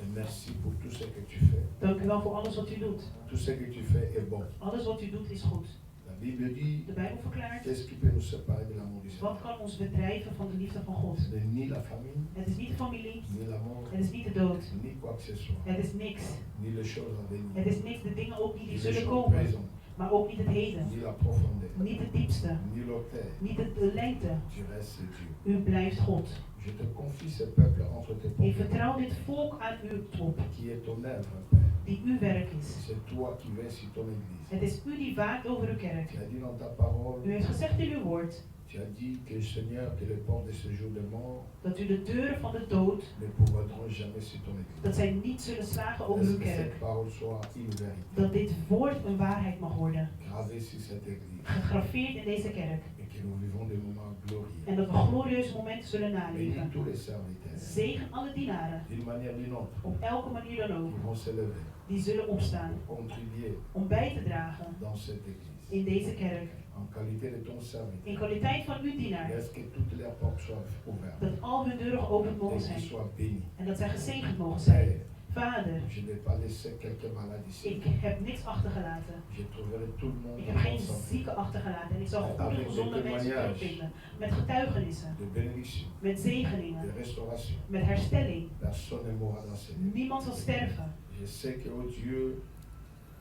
Et merci pour tout ce que tu fais. Dank u wel voor alles wat u doet. Tout ce que tu fais est bon. Alles wat u doet is goed. La Bible dit, De Bijbel verklaart, qu'est-ce qui peut nous séparer de l'amour du wat Seigneur? kan ons bedrijven van de liefde van God? Ce n'est ni la famille, Het is niet de familie, ni la mort, het is niet de dood, ni quoi que ce soit, het is niks. ni les choses à venir, Het is niks, de dingen ook niet ni die les zullen choses komen, présentes, maar ook niet het heden, ni la profondeur, niet het diepste, ni l'auteur. niet de lengte. Tu restes Dieu. U blijft God. Je te confie ce peuple entre tes Ik paumes, vertrouw dit volk aan uw top, qui est ton œuvre, Père. die uw werk is. C'est toi qui veilles sur ton église. Het is u die waakt over uw kerk. Tu as dit dans ta parole, U heeft gezegd in uw woord tu as dit que Seigneur, que les portes de ce jour de mort dat u de deuren van de dood, ne pourront jamais sur ton église. dat zij niet zullen slagen over Laisse uw que kerk. cette parole soit une vérité, Dat dit woord een waarheid mag worden, gravée sur cette église, gegraveerd in deze kerk. et que nous vivons des moments glorieux. En dat we glorieuze momenten zullen Bénis naleven. tous les serviteurs, Zegen alle dienaren, d'une manière ou d'une autre, op elke manier dan ook, qui vont se lever, die zullen opstaan contribuer om bij te dragen dans cette église. in deze kerk. En qualité de ton serviteur, In kwaliteit van uw dienaar, laisse que toutes les portes soient ouvertes, dat al hun deuren geopend et mogen qu'ils zijn soient bénis. en dat zij gezegend mogen zijn. Père, Vader, je n'ai pas laissé quelques malades ici. ik heb niks achtergelaten. Je trouverai tout le monde Ik heb geen ensemble. zieken achtergelaten en ik zal goede, Avec gezonde des mensen témoignages. terugvinden. Met getuigenissen, De bénédiction, met zegeningen, de restauration. met herstelling. Personne ne mourra dans cette église. Niemand zal sterven. Je sais que, oh Dieu,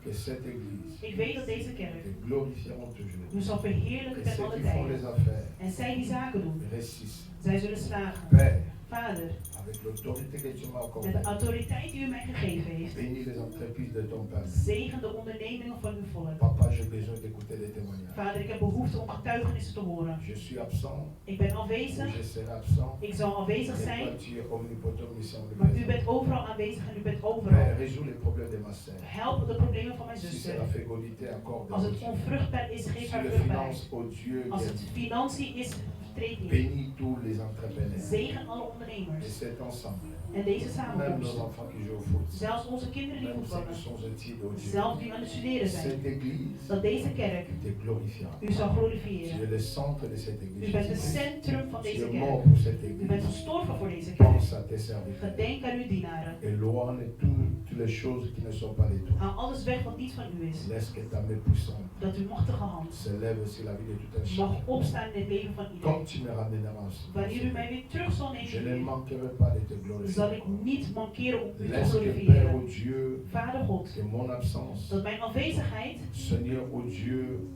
que cette église Ik weet dat deze kerk te glorifieront toujours. u zal verheerlijken Et ten ceux alle qui font les tijden. affaires En zij die zaken doen, réussissent. zij zullen slagen. Père, Vader, avec l'autorité que tu m'as met accordée, de autoriteit die u mij gegeven heeft, bénis les entreprises de ton peuple. zegen de ondernemingen van uw volk. Papa, j'ai besoin d'écouter les témoignages. Vader, ik heb behoefte om getuigenissen te horen. Je suis absent, Ik ben ou afwezig, je serai absent. ik zal afwezig Mais zijn, toi, tu es omnipotent, omniscient, maar u omniprésent. bent overal aanwezig en u bent Père, overal. résous les problèmes de ma sœur. Help de problemen van mijn Si c'est zuster. la fécondité, accorde. Als het onvruchtbaar is, geef Si haar les vruchtbaarheid. finances, oh Dieu, Als het financiën is, treed in. bénis tous les entrepreneurs. Zegen alle Et ondernemers. cette ensemble. En deze Même samenkomst. nos enfants qui jouent au foot. Zelfs onze kinderen die Même ceux voetballen. qui sont études au Dieu. Zelfs die aan het studeren zijn. Cette église Dat deze kerk te glorifiera. u zal Tu glorifiëren. es le centre de cette église. U bent het centrum van Tu deze es kerk. mort pour cette U église. bent gestorven voor deze kerk. Pense à tes serviteurs. Gedenk aan uw dienaren. Et loin toutes les choses qui ne sont pas de toi. Haal alles weg wat niet van u is. Laisse que ta main puissante Dat uw machtige hand se lève sur la vie de tout un mag chacun. opstaan in het leven van Comme iedereen. tu me ramèneras. Wanneer u mij weer terug zal Je ne nemen, manquerai pas de te zal glorifier. ik niet mankeren om u te Laisse que Père, glorifiëren. oh Dieu, Vader God, que mon absence, dat mijn afwezigheid Seigneur, oh Dieu,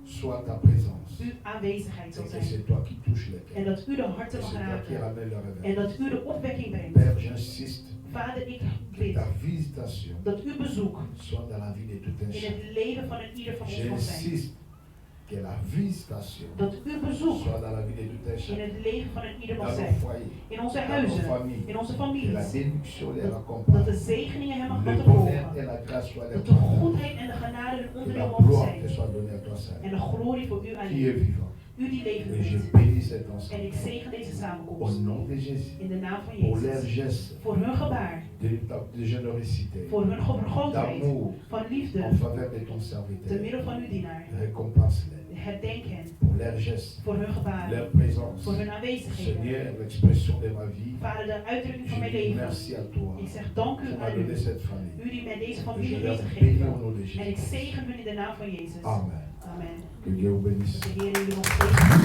soit ta présence. uw aanwezigheid zal Et que zijn. c'est toi qui touches les En cœurs. dat u de Et harten mag c'est toi qui raken. ramènes le En réveil. dat u de opwekking brengt. Père, j'insiste Vader, ik que bid ta visitation dat uw bezoek soit dans la vie de tout un in chacun. het leven van een ieder van ons mag zijn. J'insiste que la visitation Dat uw bezoek soit dans la vie de tout un in chacun. het leven van een ieder mag Dans nos zijn. foyers, In onze dans nos huizen, familles, in onze que la families. bénédiction les Dat de accompagne. zegeningen hem mag Le laten bonheur et volgen. la grâce soient les Dat de partages. goedheid en de genade een Que onderdeel la mogen gloire te zijn. soit donnée à toi seul. En de glorie voor u Qui alleen. est vivant. U die leven Et je bent. bénis cet En ensemble. ik zegen deze Au samenkomst. nom de Jésus. In de naam van Pour leur Jezus. geste Voor hun gebaar. de générosité, Voor hun grootheid. d'amour Van liefde. en faveur de ton Te serviteur. middel van uw dienaar. Récompense-les Herdenk hen. pour leur geste, Voor hun gebaar. leur présence. Voor hun aanwezigheden. Seigneur, l'expression de ma vie. Vader, de uitdrukking van Je mijn dis leven. merci à toi. Ik zeg dank u Tu m'as aan donné u. cette famille. U die mij deze Je familie leur heeft bénis au gegeven. nom de En ik Jésus. zegen hun in de naam van Jezus. Amen. Amen. Que Dieu vous bénisse. Dat de Heer jullie nog steeds